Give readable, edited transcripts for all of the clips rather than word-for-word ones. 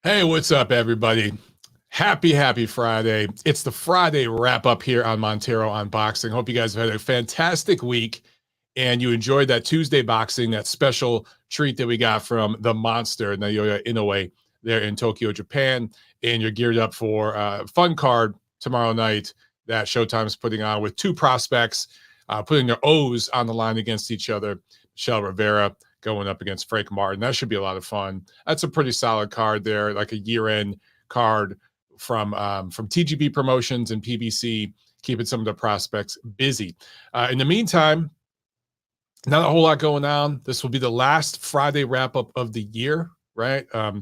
Hey, what's up, everybody? Happy Friday. It's the Friday wrap up here on Montero on Boxing. Hope you guys have had a fantastic week and you enjoyed that Tuesday boxing, that special treat that we got from the monster, Naoya Inoue, there in Tokyo, Japan. And you're geared up for a fun card tomorrow night that Showtime is putting on with two prospects putting their O's on the line against each other. Michelle Rivera going up against Frank Martin. That should be a lot of fun. That's a pretty solid card there, like a year-end card from TGB Promotions and PBC, keeping some of the prospects busy. In the meantime, not a whole lot going on. This will be the last Friday wrap-up of the year, right? A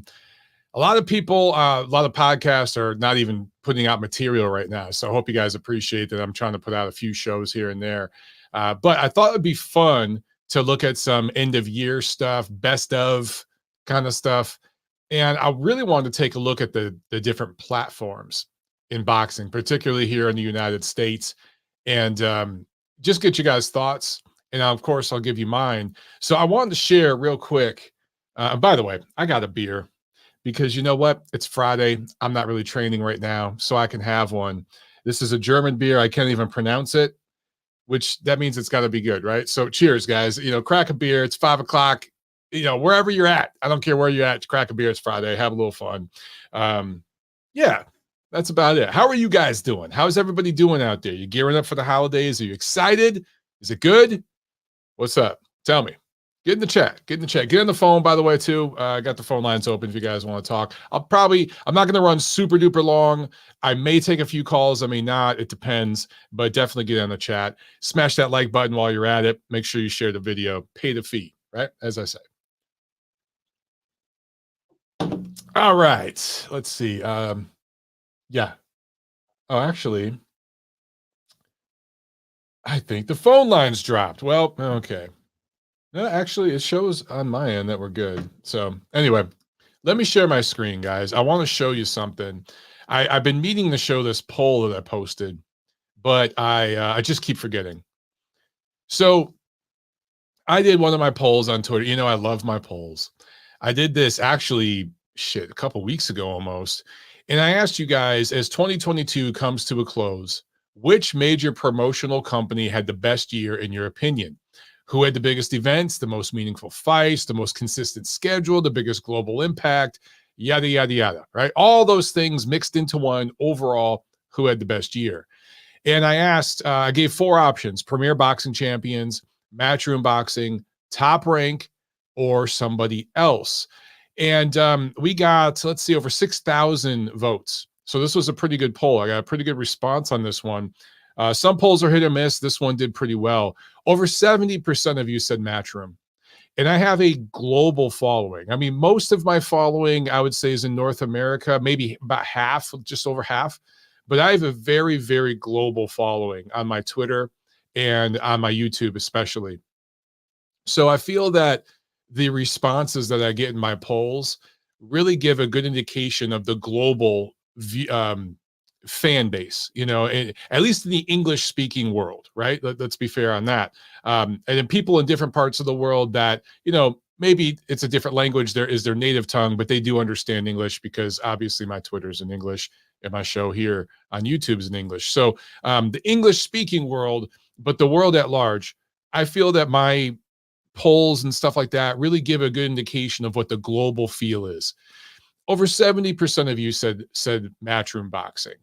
lot of people, a lot of podcasts are not even putting out material right now. So I hope you guys appreciate that I'm trying to put out a few shows here and there. But I thought it'd be fun to look at some end of year stuff, best of kind of stuff. And I really wanted to take a look at the different platforms in boxing, particularly here in the United States, and just get you guys' thoughts. And of course, I'll give you mine. So I wanted to share real quick. By the way, I got a beer because you know what? It's Friday. I'm not really training right now, so I can have one. This is a German beer. I can't even pronounce it, which that means it's got to be good, right? So cheers, guys. You know, crack a beer. It's 5 o'clock. You know, wherever you're at, I don't care where you're at. Crack a beer. It's Friday. Have a little fun. Yeah, that's about it. How are you guys doing? How's everybody doing out there? You gearing up for the holidays? Are you excited? Is it good? What's up? Tell me. Get in the chat. Get in the chat. Get on the phone, by the way, too. I got the phone lines open if you guys want to talk. I'm not going to run super duper long. I may take a few calls. I may not. It depends. But definitely get on the chat. Smash that like button while you're at it. Make sure you share the video. Pay the fee, right? As I say. All right. Let's see. Yeah. Oh, actually, I think the phone lines dropped. Well, okay. No, actually, it shows on my end that we're good. So anyway, let me share my screen, guys. I want to show you something. I've been meaning to show this poll that I posted, but I just keep forgetting. So I did one of my polls on Twitter. You know, I love my polls. I did this actually, a couple weeks ago almost. And I asked you guys, as 2022 comes to a close, which major promotional company had the best year in your opinion? Who had the biggest events, the most meaningful fights, the most consistent schedule, the biggest global impact, yada, yada, yada, right? All those things mixed into one overall, who had the best year. And I asked, I gave 4 options: Premier Boxing Champions, Matchroom Boxing, Top Rank, or somebody else. And we got, let's see, over 6,000 votes. So this was a pretty good poll. I got a pretty good response on this one. Some polls are hit or miss. This one did pretty well. Over 70% of you said Matchroom. And I have a global following. I mean, most of my following, I would say, is in North America, maybe about half, just over half. But I have a very, very global following on my Twitter and on my YouTube especially. So I feel that the responses that I get in my polls really give a good indication of the global fan base, you know, at least in the English speaking world, right? Let's be fair on that. And then people in different parts of the world that, you know, maybe it's a different language, there is their native tongue, but they do understand English because obviously my Twitter is in English and my show here on YouTube is in English. So the English speaking world, but the world at large, I feel that my polls and stuff like that really give a good indication of what the global feel is. Over 70% of you said Matchroom Boxing.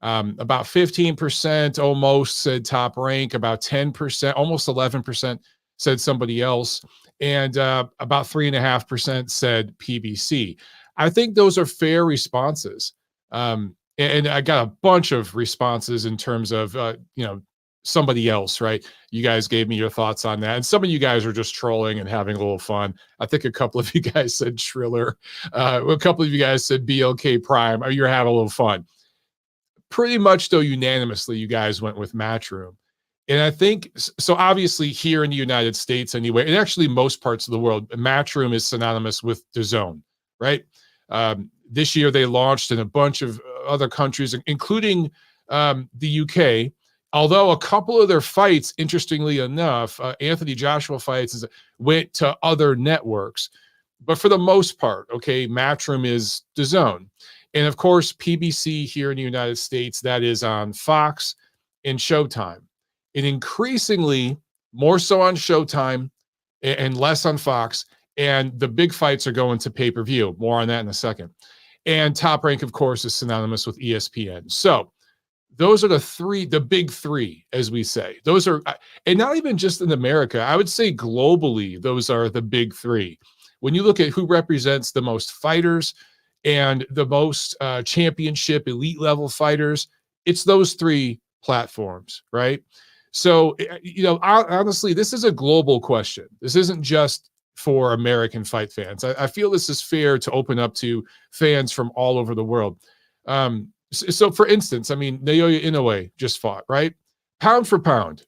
About 15% almost said Top Rank. About 10%, almost 11% said somebody else. And about 3.5% said PBC. I think those are fair responses. And I got a bunch of responses in terms of, you know, somebody else, right? You guys gave me your thoughts on that. And some of you guys are just trolling and having a little fun. I think a couple of you guys said Triller. A couple of you guys said BLK Prime. You're having a little fun. Pretty much, though, unanimously, you guys went with Matchroom. And I think, so obviously here in the United States anyway, and actually most parts of the world, Matchroom is synonymous with DAZN, right? This year they launched in a bunch of other countries, including the UK. Although a couple of their fights, interestingly enough, Anthony Joshua fights went to other networks. But for the most part, okay, Matchroom is DAZN. And of course, PBC here in the United States, that is on Fox and Showtime. And increasingly more so on Showtime and less on Fox. And the big fights are going to pay-per-view. More on that in a second. And Top Rank, of course, is synonymous with ESPN. So those are the big three, as we say. Those are, and not even just in America, I would say globally, those are the big three. When you look at who represents the most fighters and the most championship elite level fighters, it's those three platforms, right? So, honestly, this is a global question. This isn't just for American fight fans. I feel this is fair to open up to fans from all over the world. So for instance, I mean, Naoya Inoue just fought, right? Pound for pound.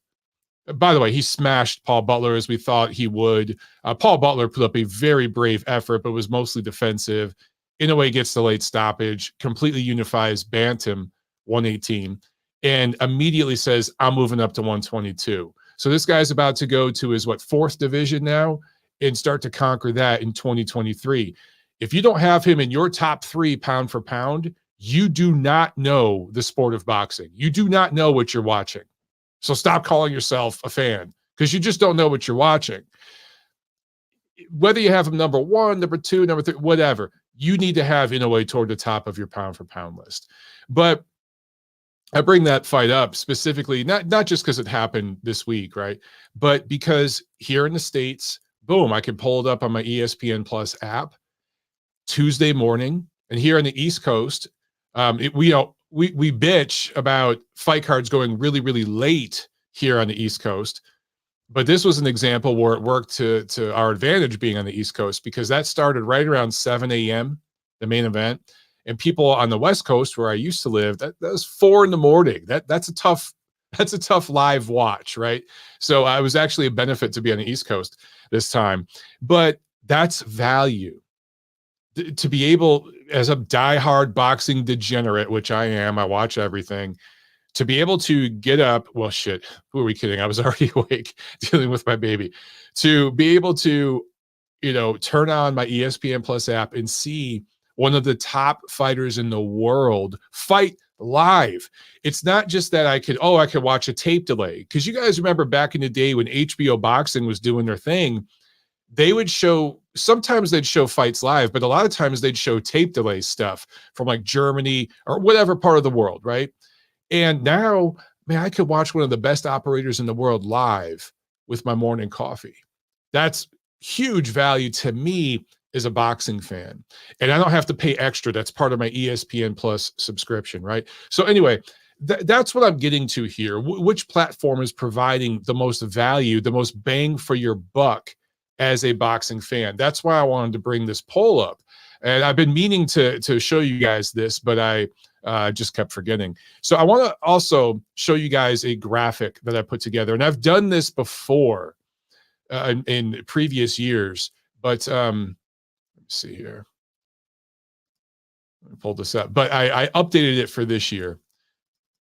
By the way, he smashed Paul Butler as we thought he would. Paul Butler put up a very brave effort, but was mostly defensive. Inoue gets the late stoppage, completely unifies Bantam 118, and immediately says, I'm moving up to 122. So this guy's about to go to his, fourth division now and start to conquer that in 2023. If you don't have him in your top three pound for pound, you do not know the sport of boxing. You do not know what you're watching. So stop calling yourself a fan because you just don't know what you're watching. Whether you have him number one, number two, number three, whatever, you need to have Inoue toward the top of your pound for pound list. But I bring that fight up specifically, not just because it happened this week, right? But because here in the States, boom, I can pull it up on my ESPN Plus app Tuesday morning. And here on the East Coast, we bitch about fight cards going really, really late here on the East Coast. But this was an example where it worked to our advantage being on the East Coast because that started right around 7 a.m., the main event. And people on the West Coast where I used to live, that was 4 a.m. That's a tough live watch, right? So I was actually a benefit to be on the East Coast this time. But that's value. To be able, as a diehard boxing degenerate, which I am, I watch everything, to be able to get up, well, shit, who are we kidding? I was already awake dealing with my baby. To be able to, turn on my ESPN Plus app and see one of the top fighters in the world fight live. It's not just that I could watch a tape delay. Because you guys remember back in the day when HBO Boxing was doing their thing, sometimes they'd show fights live, but a lot of times they'd show tape delay stuff from like Germany or whatever part of the world, right? And now, man, I could watch one of the best operators in the world live with my morning coffee. That's huge value to me as a boxing fan. And I don't have to pay extra. That's part of my ESPN Plus subscription, right? So anyway, that's what I'm getting to here. Which platform is providing the most value, the most bang for your buck as a boxing fan? That's why I wanted to bring this poll up. And I've been meaning to show you guys this, but I just kept forgetting. So I want to also show you guys a graphic that I put together. And I've done this before in previous years, but let me see here. Let me pull this up. But I updated it for this year.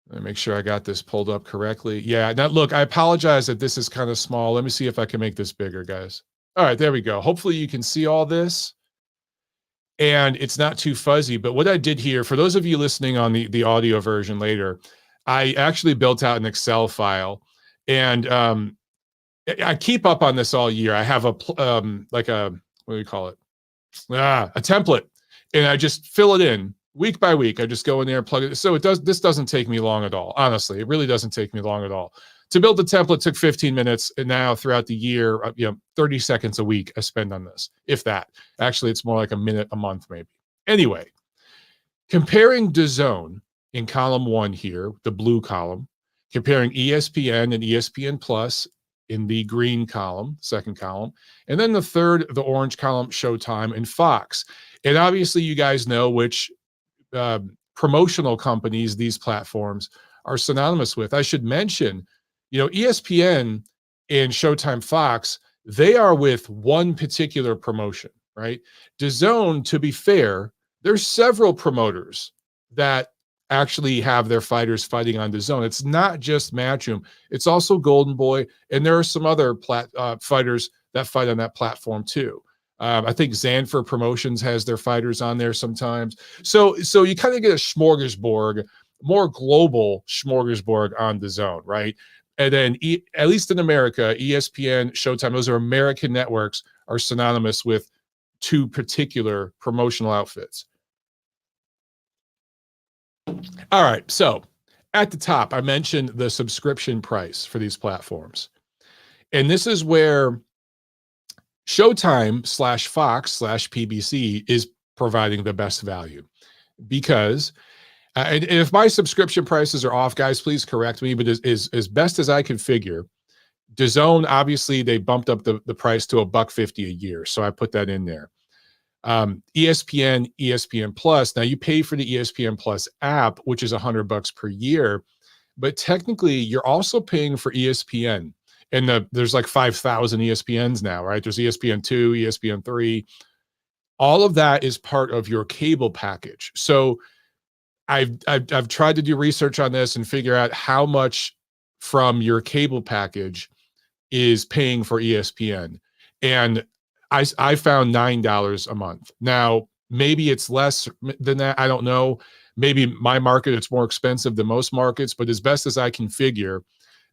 Let me make sure I got this pulled up correctly. Yeah, now look, I apologize that this is kind of small. Let me see if I can make this bigger, guys. All right, there we go. Hopefully you can see all this. And it's not too fuzzy, but what I did here, for those of you listening on the audio version later, I actually built out an Excel file, and I keep up on this all year. I have a what do we call it? A template, and I just fill it in week by week. I just go in there and plug it. So this doesn't take me long at all. Honestly, it really doesn't take me long at all. To build the template took 15 minutes, and now throughout the year, 30 seconds a week I spend on this, if that. Actually, it's more like a minute a month, maybe. Anyway, comparing DAZN in column 1 here, the blue column, comparing ESPN and ESPN Plus in the green column, second column, and then the third, the orange column, Showtime and Fox. And obviously, you guys know which promotional companies these platforms are synonymous with. I should mention, ESPN and Showtime Fox, they are with one particular promotion, right? DAZN, to be fair, there's several promoters that actually have their fighters fighting on DAZN. It's not just Matchroom. It's also Golden Boy, and there are some other fighters that fight on that platform too. I think Zanfer Promotions has their fighters on there sometimes. So you kind of get a smorgasbord, more global smorgasbord on the zone, right? And then at least in America, ESPN, Showtime, those are American networks, are synonymous with two particular promotional outfits. All right. So at the top, I mentioned the subscription price for these platforms. And this is where Showtime slash Fox slash PBC is providing the best value because, and if my subscription prices are off, guys, please correct me. But as best as I can figure, DAZN, obviously, they bumped up the price to $1.50 a year. So I put that in there. ESPN, ESPN Plus. Now you pay for the ESPN Plus app, which is $100 per year, but technically you're also paying for ESPN. And there's like 5,000 ESPNs now, right? There's ESPN2, ESPN3. All of that is part of your cable package. So I've tried to do research on this and figure out how much from your cable package is paying for ESPN. And I found $9 a month. Now, maybe it's less than that. I don't know. Maybe my market, it's more expensive than most markets, but as best as I can figure,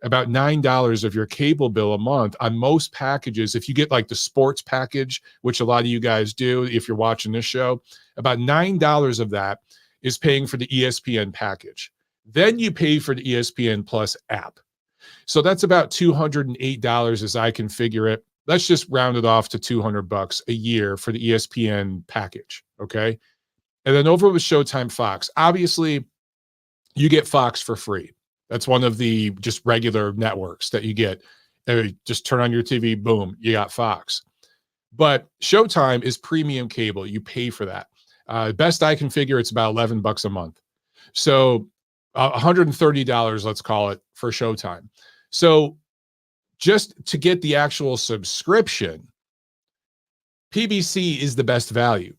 about $9 of your cable bill a month on most packages. If you get like the sports package, which a lot of you guys do, if you're watching this show, about $9 of that is paying for the ESPN package. Then you pay for the ESPN Plus app. So that's about $208 as I can figure it. Let's just round it off to $200 a year for the ESPN package. Okay. And then over with Showtime Fox, obviously you get Fox for free. That's one of the just regular networks that you get. Just turn on your TV, boom, you got Fox. But Showtime is premium cable. You pay for that. Best I can figure, it's about $11 a month. So $130, let's call it, for Showtime. So just to get the actual subscription, PBC is the best value,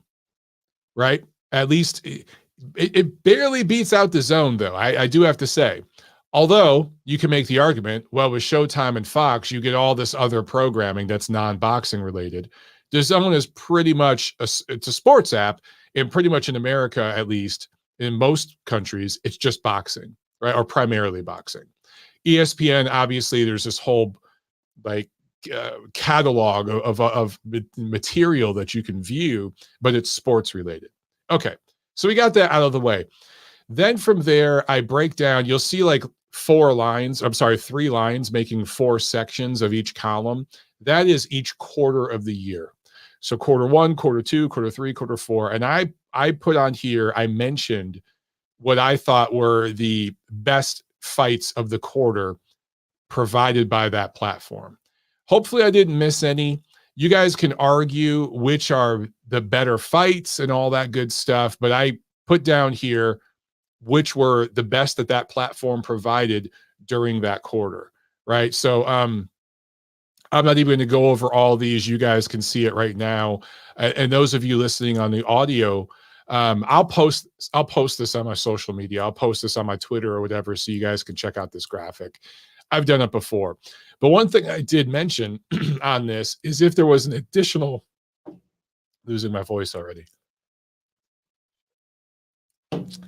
right? At least it barely beats out DAZN, though. I do have to say. Although you can make the argument, well, with Showtime and Fox, you get all this other programming that's non-boxing related. DAZN is pretty much it's a sports app, and pretty much in America, at least in most countries, it's just boxing, right? Or primarily boxing. ESPN, obviously, there's this whole like catalog of material that you can view, but it's sports related. Okay, so we got that out of the way. Then from there, I break down, you'll see like 3 lines making 4 sections of each column. That is each quarter of the year. So quarter 1, quarter 2, quarter 3, quarter 4. And I put on here, I mentioned what I thought were the best fights of the quarter provided by that platform. Hopefully I didn't miss any. You guys can argue which are the better fights and all that good stuff, but I put down here which were the best that platform provided during that quarter, right? So I'm not even going to go over all these. You guys can see it right now. And those of you listening on the audio, I'll post this on my social media. I'll post this on my Twitter or whatever, so you guys can check out this graphic. I've done it before. But one thing I did mention on this is if there was an additional, losing my voice already.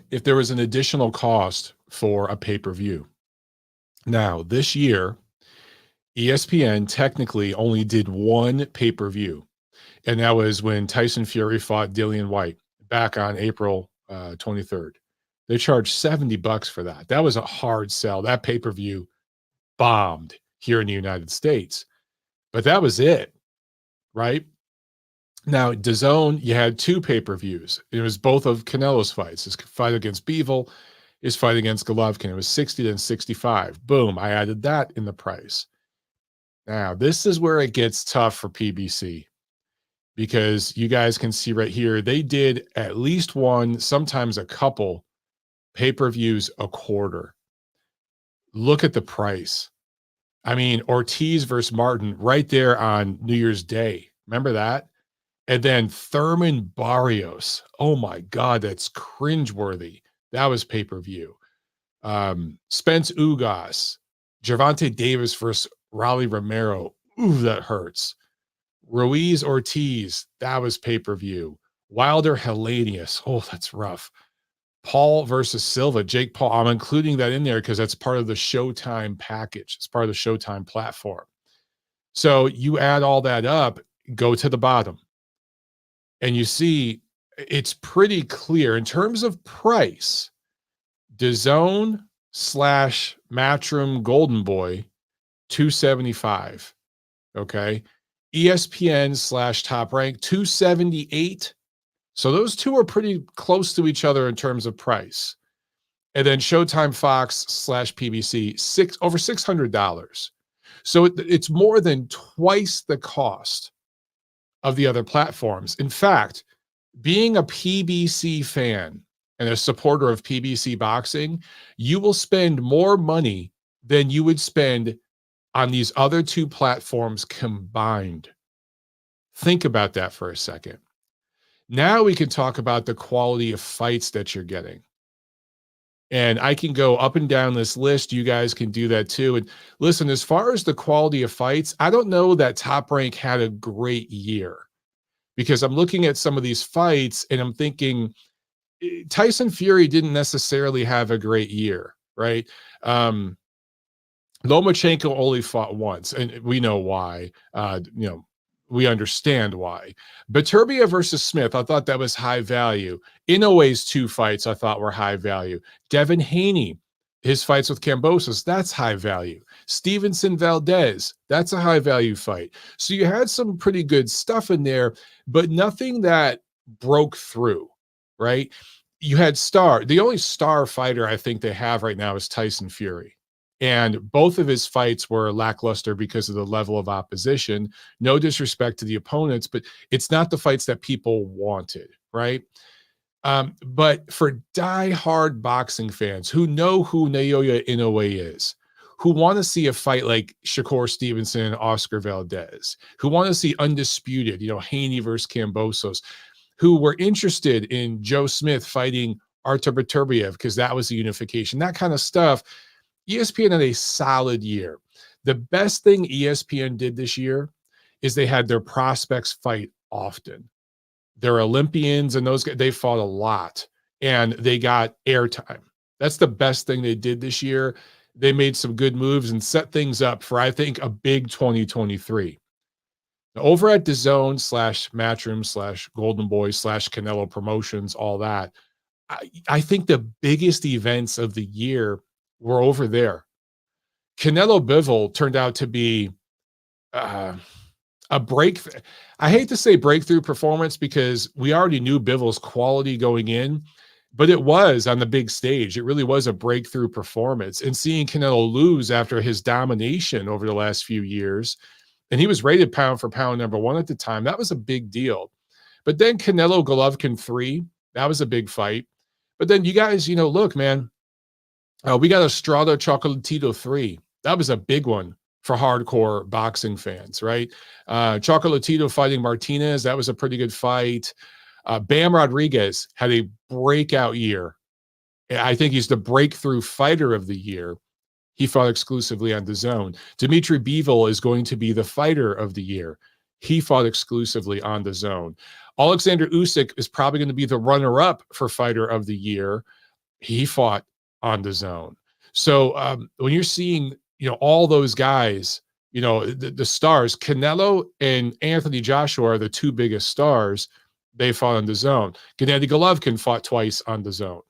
If there was an additional cost for a pay-per-view. Now, this year, ESPN technically only did one pay-per-view, and that was when Tyson Fury fought Dillian White back on April 23rd. They charged $70 for that. That was a hard sell. That pay-per-view bombed here in the United States, but that was it, right? Now, DAZN, you had 2 pay-per-views. It was both of Canelo's fights. His fight against Bivol, his fight against Golovkin. It was 60 and 65. Boom, I added that in the price. Now, this is where it gets tough for PBC, because you guys can see right here, they did at least one, sometimes a couple pay-per-views a quarter. Look at the price. I mean, Ortiz versus Martin right there on New Year's Day. Remember that? And then Thurman Barrios. Oh my God, that's cringeworthy. That was pay-per-view. Spence Ugas, Gervonta Davis versus Raleigh Romero. Ooh, that hurts. Ruiz Ortiz, that was pay-per-view. Wilder Helenius, oh, that's rough. Paul versus Silva, Jake Paul. I'm including that in there because that's part of the Showtime package. It's part of the Showtime platform. So you add all that up, go to the bottom, and you see it's pretty clear in terms of price. DAZN / Matchroom Golden Boy, $275. Okay. ESPN / Top Rank, $278. So those two are pretty close to each other in terms of price. And then Showtime Fox / PBC, over $600. So it's more than twice the cost of the other platforms. In fact, being a PBC fan and a supporter of PBC boxing, you will spend more money than you would spend on these other two platforms combined. Think about that for a second. Now we can talk about the quality of fights that you're getting. And I can go up and down this list. You guys can do that too. And listen, as far as the quality of fights, I don't know that Top Rank had a great year, because I'm looking at some of these fights and I'm thinking Tyson Fury didn't necessarily have a great year, right? Lomachenko only fought once, and we know why. We understand why. Beterbiev versus Smith, I thought that was high value. Inoue's 2 fights I thought were high value. Devin Haney, his fights with Kambosos, that's high value. Stevenson Valdez, that's a high value fight. So you had some pretty good stuff in there, but nothing that broke through, right? You had the only star fighter I think they have right now is Tyson Fury. And both of his fights were lackluster because of the level of opposition. No disrespect to the opponents, but it's not the fights that people wanted, right? But for die-hard boxing fans who know who Naoya Inoue is, who want to see a fight like Shakur Stevenson and Oscar Valdez, who want to see undisputed, Haney versus Kambosos, who were interested in Joe Smith fighting Artur Beterbiev because that was the unification, that kind of stuff. ESPN had a solid year. The best thing ESPN did this year is they had their prospects fight often. Their Olympians and those guys, they fought a lot and they got airtime. That's the best thing they did this year. They made some good moves and set things up for, I think, a big 2023. Now, over at DAZN / Matchroom / Golden Boy / Canelo Promotions, all that, I think the biggest events of the year were over there. Canelo Bivol turned out to be a breakthrough. I hate to say breakthrough performance because we already knew Bivol's quality going in, but it was on the big stage. It really was a breakthrough performance. And seeing Canelo lose after his domination over the last few years, and he was rated pound for pound #1 at the time, that was a big deal. But then Canelo Golovkin 3, that was a big fight. But then you guys, look, man, we got Estrada Chocolatito 3. That was a big one for hardcore boxing fans, right? Chocolatito fighting Martinez, that was a pretty good fight. Bam Rodriguez had a breakout year. I think he's the breakthrough fighter of the year. He fought exclusively on DAZN. Dimitri Bivol is going to be the fighter of the year. He fought exclusively on DAZN. Alexander Usyk is probably going to be the runner-up for fighter of the year. He fought on DAZN. So when you're seeing, all those guys, the stars, Canelo and Anthony Joshua are the 2 biggest stars. They fought on DAZN. Gennady Golovkin fought twice on DAZN.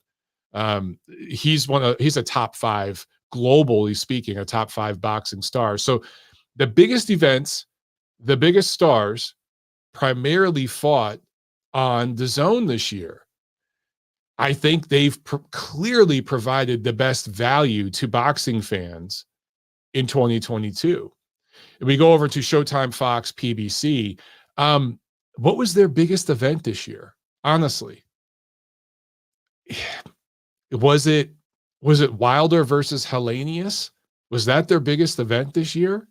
He's a top 5, globally speaking, a top 5 boxing star. So the biggest events, the biggest stars primarily fought on DAZN this year. I think they've clearly provided the best value to boxing fans in 2022. If we go over to Showtime, Fox, PBC, what was their biggest event this year? Honestly, was it Wilder versus Helenius? Was that their biggest event this year?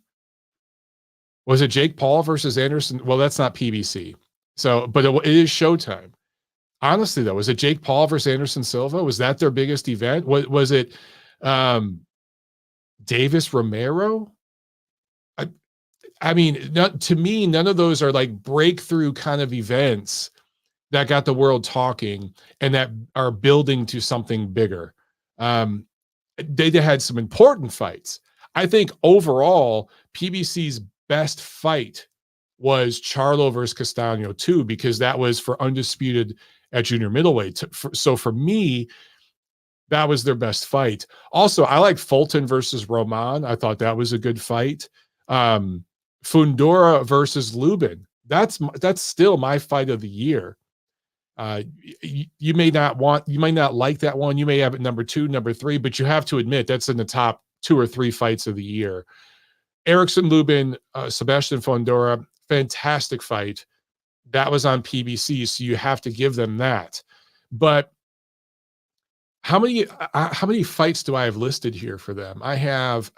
Was it Jake Paul versus Anderson? Well, that's not PBC. So, but it is Showtime. Honestly, though, was it Jake Paul versus Anderson Silva? Was that their biggest event? Was it Davis Romero? I mean, to me, none of those are like breakthrough kind of events that got the world talking and that are building to something bigger. Um, they had some important fights. I think overall, PBC's best fight was Charlo versus Castano too, because that was for undisputed at junior middleweight. So for me, that was their best fight. Also, I like Fulton versus Roman. I thought that was a good fight. Fundora versus Lubin. That's still my fight of the year. You may not like that one. You may have it number 2, number 3, but you have to admit that's in the top 2 or 3 fights of the year. Erickson Lubin, Sebastian Fundora, fantastic fight. That was on PBC, so you have to give them that. But how many fights do I have listed here for them? I have,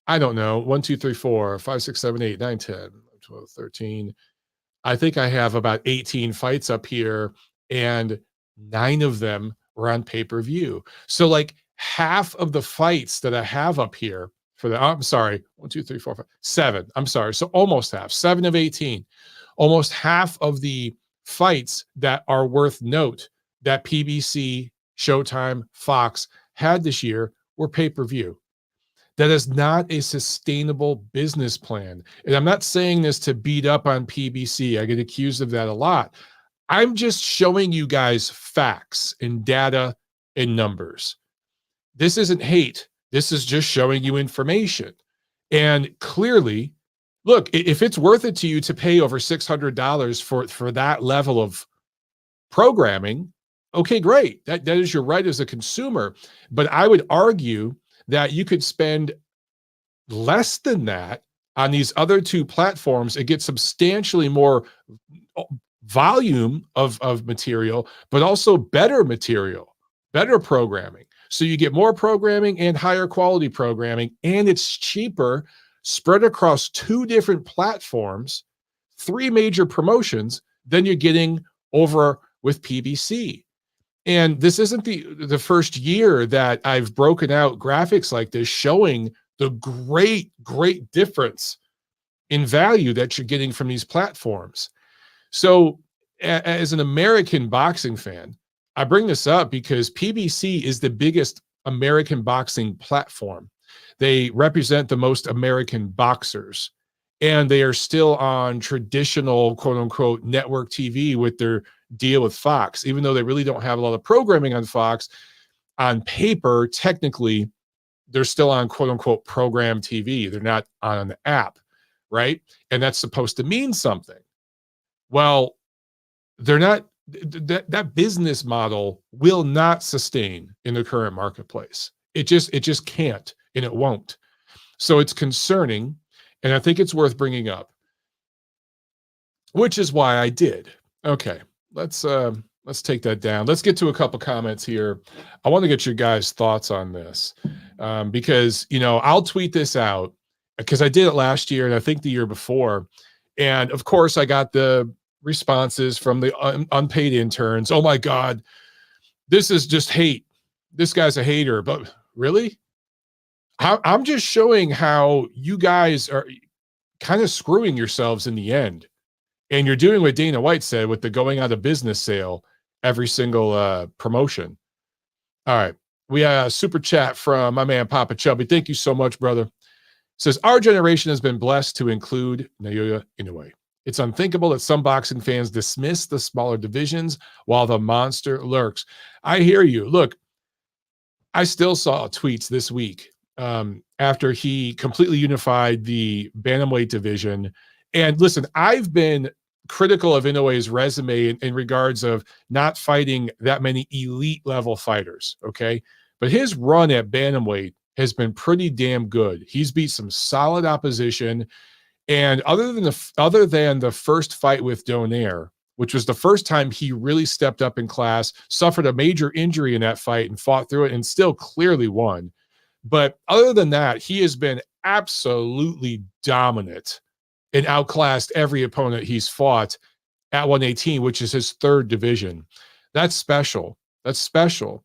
I don't know, 1, 2, 3, 4, 5, 6, 7, 8, 9, 10, 12, 13. I think I have about 18 fights up here, and 9 of them were on pay-per-view. So like half of the fights that I have up here for the, I'm sorry, 1, 2, 3, 4, 5, 7. I'm sorry. So almost half, 7 of 18. Almost half of the fights that are worth note that PBC, Showtime, Fox had this year were pay-per-view. That is not a sustainable business plan. And I'm not saying this to beat up on PBC. I get accused of that a lot. I'm just showing you guys facts and data and numbers. This isn't hate. This is just showing you information. And clearly, look, if it's worth it to you to pay over $600 for that level of programming, okay, great. That is your right as a consumer. But I would argue that you could spend less than that on these other 2 platforms and get substantially more volume of material, but also better material, better programming. So you get more programming and higher quality programming, and it's cheaper, spread across 2 different platforms, 3 major promotions than you're getting over with PBC. And this isn't the first year that I've broken out graphics like this showing the great difference in value that you're getting from these platforms. So as an American boxing fan, I bring this up because PBC is the biggest American boxing platform. They represent the most American boxers, and they are still on traditional quote unquote network TV with their deal with Fox, even though they really don't have a lot of programming on Fox. On paper, technically, they're still on quote unquote program TV. They're not on an app, right? And that's supposed to mean something. Well, they're not, that business model will not sustain in the current marketplace. It just can't, and it won't. So it's concerning, and I think it's worth bringing up, which is why I did. Okay, let's take that down. Let's get to a couple comments here. I want to get your guys' thoughts on this, because I'll tweet this out because I did it last year and I think the year before, and of course I got the responses from the unpaid interns. Oh my God, this is just hate. This guy's a hater. But really, I'm just showing how you guys are kind of screwing yourselves in the end. And you're doing what Dana White said with the going out of business sale every single promotion. All right. We have a super chat from my man, Papa Chubby. Thank you so much, brother. It says, our generation has been blessed to include Naoya Inoue. It's unthinkable that some boxing fans dismiss the smaller divisions while the monster lurks. I hear you. Look, I still saw tweets this week after he completely unified the bantamweight division. And listen, I've been critical of Inoue's resume in regards of not fighting that many elite level fighters, okay? But his run at bantamweight has been pretty damn good. He's beat some solid opposition. And other than the first fight with Donaire, which was the first time he really stepped up in class, suffered a major injury in that fight and fought through it and still clearly won. But other than that, he has been absolutely dominant and outclassed every opponent he's fought at 118, which is his 3rd division. That's special. That's special.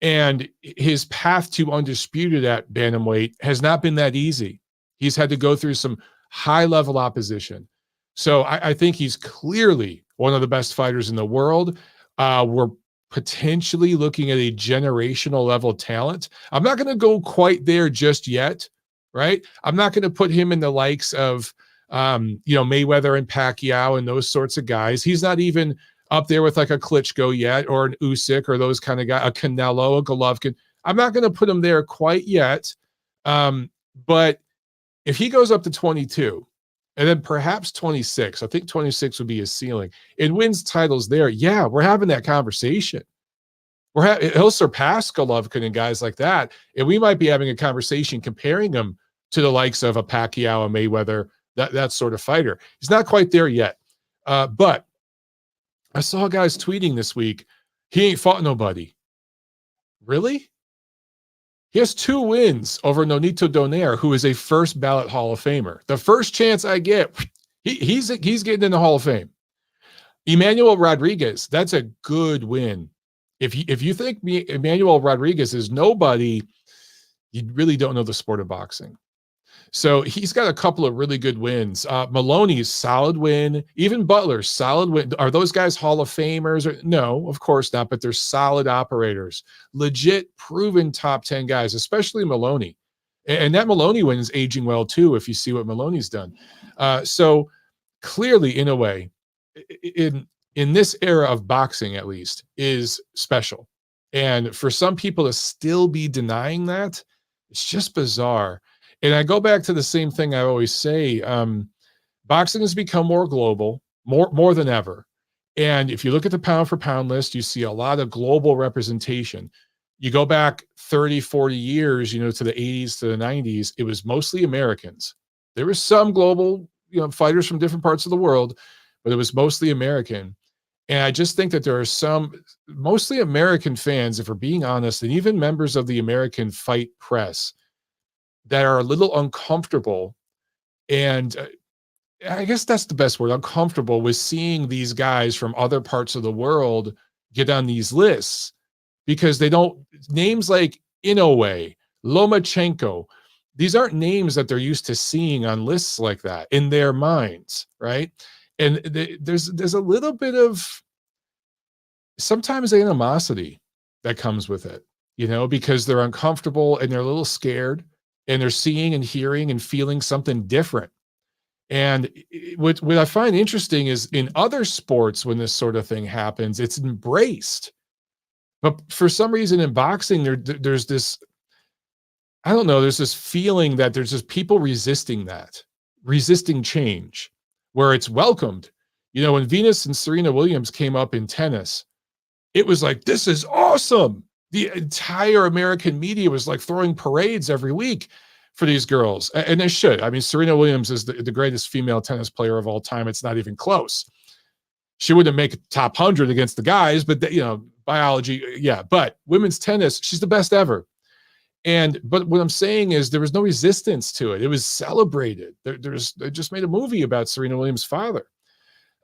And his path to undisputed at bantamweight has not been that easy. He's had to go through some high-level opposition. So I think he's clearly one of the best fighters in the world. We're potentially looking at a generational level talent. I'm not going to go quite there just yet, right? I'm not going to put him in the likes of, Mayweather and Pacquiao and those sorts of guys. He's not even up there with like a Klitschko yet, or an Usyk, or those kind of guys, a Canelo, a Golovkin. I'm not going to put him there quite yet. But if he goes up to 22 and then perhaps 26, I think 26 would be his ceiling, and wins titles there, yeah, we're having that conversation. He'll surpass Golovkin and guys like that, and we might be having a conversation comparing him to the likes of a Pacquiao, a Mayweather, that sort of fighter. He's not quite there yet. But I saw guys tweeting this week, he ain't fought nobody. Really? He has 2 wins over Nonito Donaire, who is a first ballot Hall of Famer. The first chance I get, he's getting in the Hall of Fame. Emmanuel Rodriguez, that's a good win. If you think Emmanuel Rodriguez is nobody, you really don't know the sport of boxing. So he's got a couple of really good wins. Maloney's solid win. Even Butler's solid win. Are those guys Hall of Famers? No, of course not, but they're solid operators. Legit, proven top 10 guys, especially Maloney. And that Maloney win is aging well too, if you see what Maloney's done. So clearly, in a way, in this era of boxing, at least, is special. And for some people to still be denying that, it's just bizarre. And I go back to the same thing I always say. Boxing has become more global, more than ever. And if you look at the pound for pound list, you see a lot of global representation. You go back 30, 40 years, to the 80s to the 90s, it was mostly Americans. There were some global, fighters from different parts of the world, but it was mostly American. And I just think that there are some mostly American fans, if we're being honest, and even members of the American fight press, that are a little uncomfortable, and I guess that's the best word, uncomfortable with seeing these guys from other parts of the world get on these lists, because they don't, names like Inoue, Lomachenko, these aren't names that they're used to seeing on lists like that in their minds, right? And there's a little bit of sometimes animosity that comes with it, because they're uncomfortable and they're a little scared, and they're seeing and hearing and feeling something different. And what I find interesting is in other sports, when this sort of thing happens, it's embraced. But for some reason in boxing, there's this, I don't know, there's this feeling that there's just people resisting change, where it's welcomed. When Venus and Serena Williams came up in tennis, it was like, this is awesome. The entire American media was like throwing parades every week for these girls. And they should. I mean, Serena Williams is the greatest female tennis player of all time. It's not even close. She wouldn't make a top 100 against the guys, but biology, yeah. But women's tennis, she's the best ever. But what I'm saying is there was no resistance to it. It was celebrated. They just made a movie about Serena Williams' father.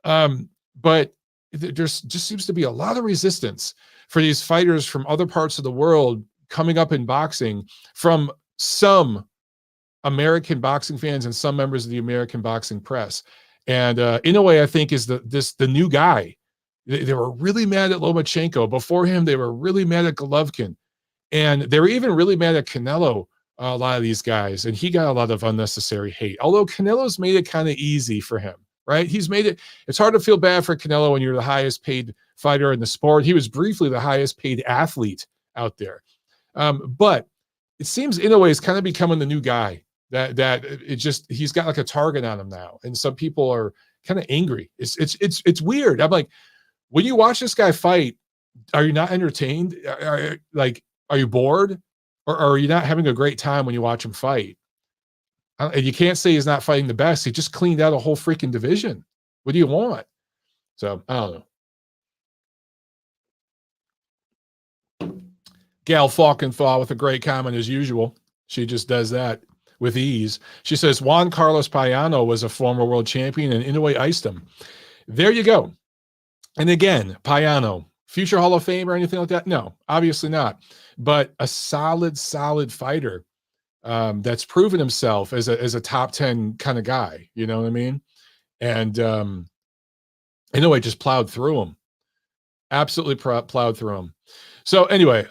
But there's just seems to be a lot of resistance for these fighters from other parts of the world coming up in boxing, from some American boxing fans and some members of the American boxing press. And in a way, I think is the new guy. They were really mad at Lomachenko. Before him, they were really mad at Golovkin. And they were even really mad at Canelo, a lot of these guys. And he got a lot of unnecessary hate. Although Canelo's made it kind of easy for him, right? He's made it, it's hard to feel bad for Canelo when you're the highest paid fighter in the sport. He was briefly the highest paid athlete out there. But it seems in a way he's kind of becoming the new guy, that it just, he's got like a target on him now. And some people are kind of angry. It's weird. I'm like, when you watch this guy fight, are you not entertained? Are you bored? Or are you not having a great time when you watch him fight? And you can't say he's not fighting the best. He just cleaned out a whole freaking division. What do you want? So, I don't know. Gal Falkenthal with a great comment as usual. She just does that with ease. She says, Juan Carlos Payano was a former world champion and Inoue iced him. There you go. And again, Payano, future Hall of Fame or anything like that? No, obviously not. But a solid fighter. that's proven himself as a top 10 kind of guy. You know what I mean? And Inoue just plowed through him. Absolutely plowed through him. So anyway,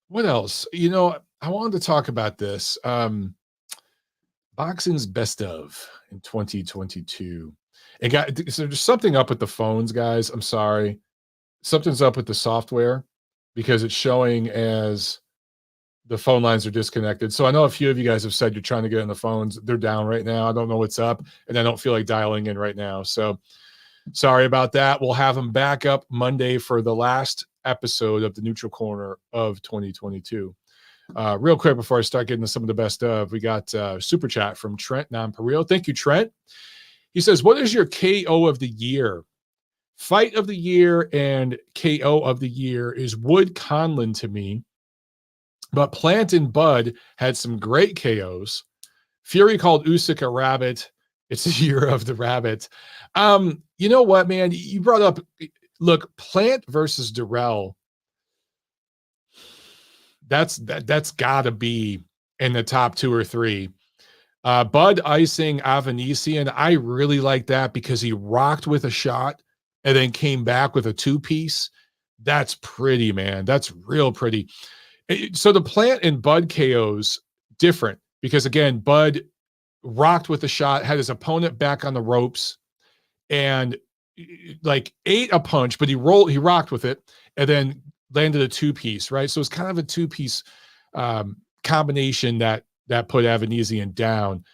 what else? I wanted to talk about this. Boxing's best of in 2022. So there's something up with the phones, guys. I'm sorry. Something's up with the software because it's showing as the phone lines are disconnected. So I know a few of you guys have said you're trying to get on the phones. They're down right now. I don't know what's up, and I don't feel like dialing in right now. So sorry about that. We'll have them back up Monday for the last episode of the Neutral Corner of 2022. Real quick before I start getting to some of the best of, we got super chat from Trent Nonpareil. Thank you, Trent. He says, what is your KO of the year? Fight of the year and KO of the year is Wood Conlon to me. But Plant and Bud had some great KOs. Fury called Usyk a rabbit. It's a year of the rabbit. You know what, man? You brought up, look, Plant versus Durrell. That's got to be in the top 2 or 3. Bud icing Avanesian, I really like that because he rocked with a shot and then came back with a 2-piece. That's pretty, man. That's real pretty. So the Plant and Bud KOs different because, again, Bud rocked with the shot, had his opponent back on the ropes, and like ate a punch, but he rocked with it, and then landed a 2-piece, right? So it's kind of a 2-piece combination that put Avanesian down.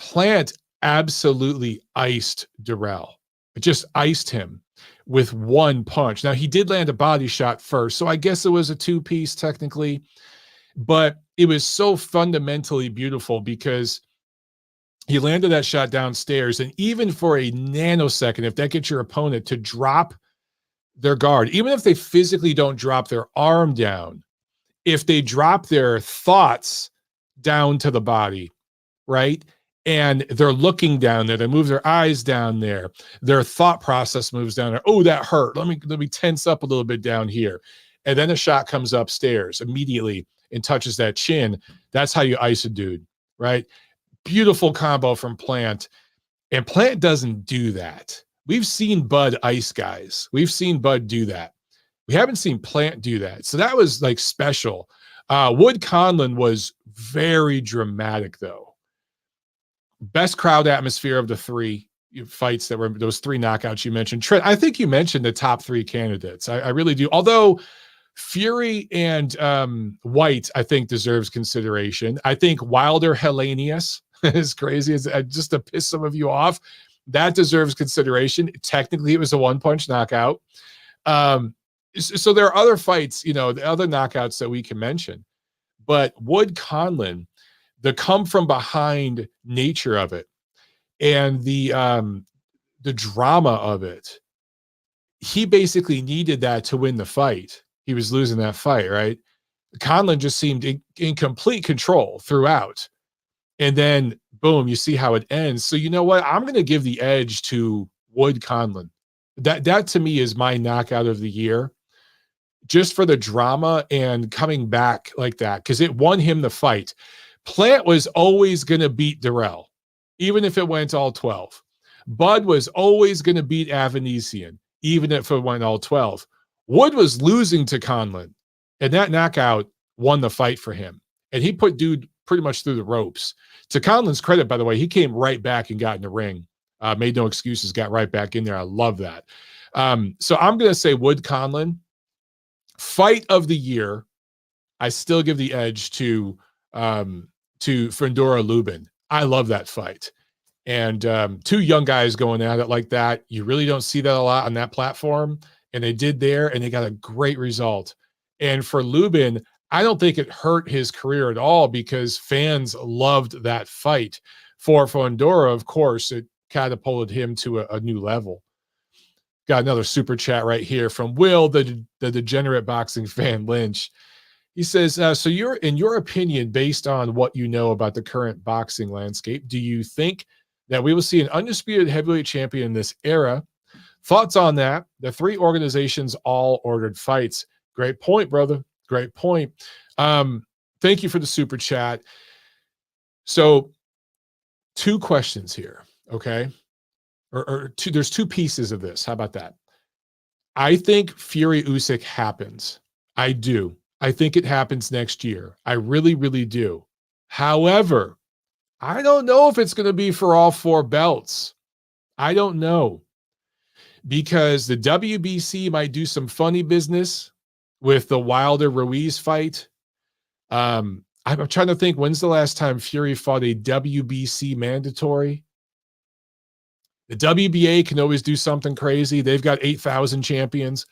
Plant absolutely iced Durrell. It just iced him with one punch. Now, he did land a body shot first, so I guess it was a 2-piece technically, but it was so fundamentally beautiful because he landed that shot downstairs, and even for a nanosecond, if that gets your opponent to drop their guard, even if they physically don't drop their arm down, if they drop their thoughts down to the body, right? And they're looking down there, they move their eyes down there, their thought process moves down there. Oh, that hurt. Let me tense up a little bit down here. And then a shot comes upstairs immediately and touches that chin. That's how you ice a dude, right? Beautiful combo from Plant. And Plant doesn't do that. We've seen Bud ice guys. We've seen Bud do that. We haven't seen Plant do that. So that was like special. Wood Conlon was very dramatic, though. Best crowd atmosphere of the 3 fights that were those 3 knockouts you mentioned. Trent, I think you mentioned the top 3 candidates. I really do. Although Fury and White, I think, deserves consideration. I think Wilder Hellenius, as crazy as just to piss some of you off, that deserves consideration. Technically, it was a 1-punch knockout. So there are other fights, the other knockouts that we can mention. But Wood Conlon, the come from behind nature of it and the drama of it, he basically needed that to win the fight. He was losing that fight, right? Conlon just seemed in complete control throughout. And then, boom, you see how it ends. So you know what? I'm going to give the edge to Wood Conlon. That to me is my knockout of the year, just for the drama and coming back like that, because it won him the fight. Plant was always going to beat Durrell, even if it went all 12. Bud was always going to beat Avanesian, even if it went all 12. Wood was losing to Conlon, and that knockout won the fight for him. And he put dude pretty much through the ropes. To Conlon's credit, by the way, he came right back and got in the ring. Made no excuses, got right back in there. I love that. So I'm going to say Wood Conlon. Fight of the year, I still give the edge to Fundora Lubin. I love that fight. And 2 young guys going at it like that, you really don't see that a lot on that platform. And they did there, and they got a great result. And for Lubin, I don't think it hurt his career at all because fans loved that fight. For Fundora, of course, it catapulted him to a new level. Got another super chat right here from Will, the degenerate boxing fan Lynch. He says, so in your opinion, based on what you know about the current boxing landscape, do you think that we will see an undisputed heavyweight champion in this era? Thoughts on that? The 3 organizations all ordered fights. Great point, brother. Great point. Thank you for the super chat. So, two questions here, okay? Or two, there's two pieces of this. How about that? I think Fury Usyk happens. I do. I think it happens next year. I really, really do. However, I don't know if it's going to be for all four belts. I don't know, because the WBC might do some funny business with the Wilder Ruiz fight. I'm trying to think, when's the last time Fury fought a WBC mandatory? The WBA can always do something crazy. They've got 8,000 champions.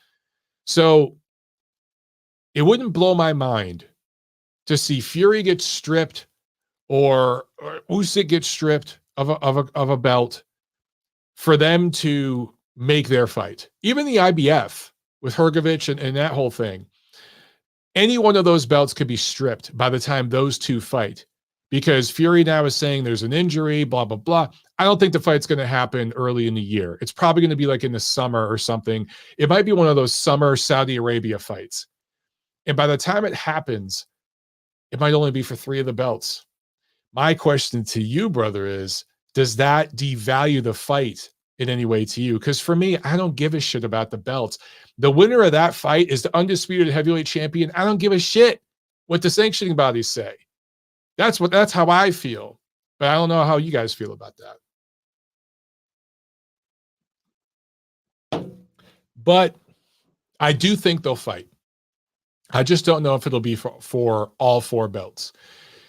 So it wouldn't blow my mind to see Fury get stripped or Usyk get stripped of a belt for them to make their fight. Even the IBF with Hrgovic and that whole thing. Any one of those belts could be stripped by the time those two fight, because Fury now is saying there's an injury, blah, blah, blah. I don't think the fight's going to happen early in the year. It's probably going to be like in the summer or something. It might be one of those summer Saudi Arabia fights. And by the time it happens, it might only be for 3 of the belts. My question to you, brother, is, does that devalue the fight in any way to you? Because for me, I don't give a shit about the belts. The winner of that fight is the undisputed heavyweight champion. I don't give a shit what the sanctioning bodies say. That's how I feel. But I don't know how you guys feel about that. But I do think they'll fight. I just don't know if it'll be for all 4 belts,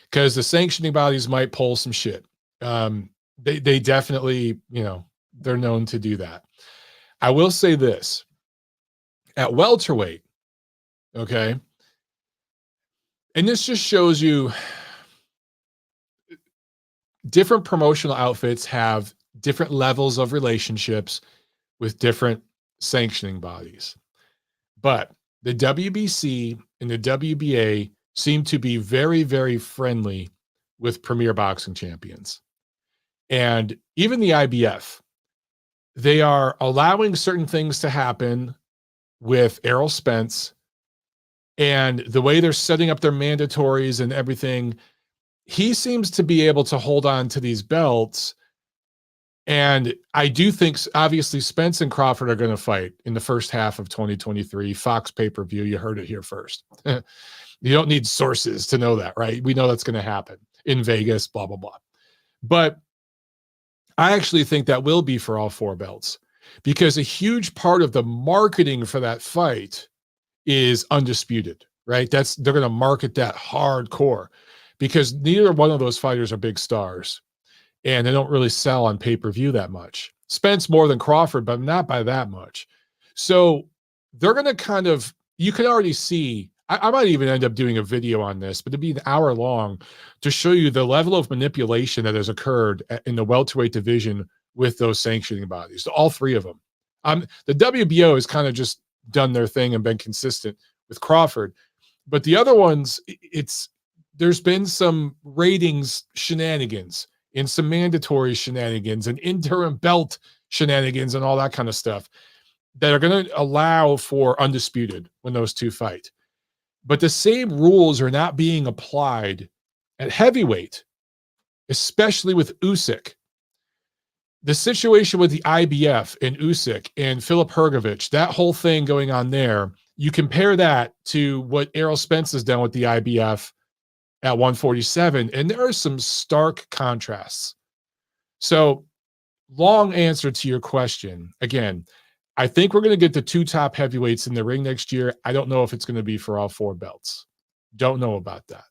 because the sanctioning bodies might pull some shit. They definitely, they're known to do that. I will say this. At welterweight, okay, and this just shows you different promotional outfits have different levels of relationships with different sanctioning bodies. But the WBC and the WBA seem to be very, very friendly with premier boxing champions. And even the IBF, they are allowing certain things to happen with Errol Spence, and the way they're setting up their mandatories and everything. He seems to be able to hold on to these belts. And I do think, obviously, Spence and Crawford are going to fight in the first half of 2023. Fox pay-per-view. You heard it here first. You don't need sources to know that, right? We know that's going to happen in Vegas, blah, blah, blah. But I actually think that will be for all 4 belts, because a huge part of the marketing for that fight is undisputed, right? They're going to market that hardcore, because neither one of those fighters are big stars, and they don't really sell on pay-per-view that much. Spence more than Crawford, but not by that much. So they're going to kind of, you can already see, I might even end up doing a video on this, but it'd be an hour long to show you the level of manipulation that has occurred in the welterweight division with those sanctioning bodies, all 3 of them. The WBO has kind of just done their thing and been consistent with Crawford, but the other ones, there's been some ratings shenanigans and some mandatory shenanigans and interim belt shenanigans and all that kind of stuff that are going to allow for undisputed when those 2 fight. But the same rules are not being applied at heavyweight, especially with Usyk. The situation with the IBF and Usyk and Filip Hrgovic, that whole thing going on there, you compare that to what Errol Spence has done with the IBF at 147, and there are some stark contrasts. So, long answer to your question. Again, I think we're going to get the 2 top heavyweights in the ring next year. I don't know if it's going to be for all 4 belts. Don't know about that.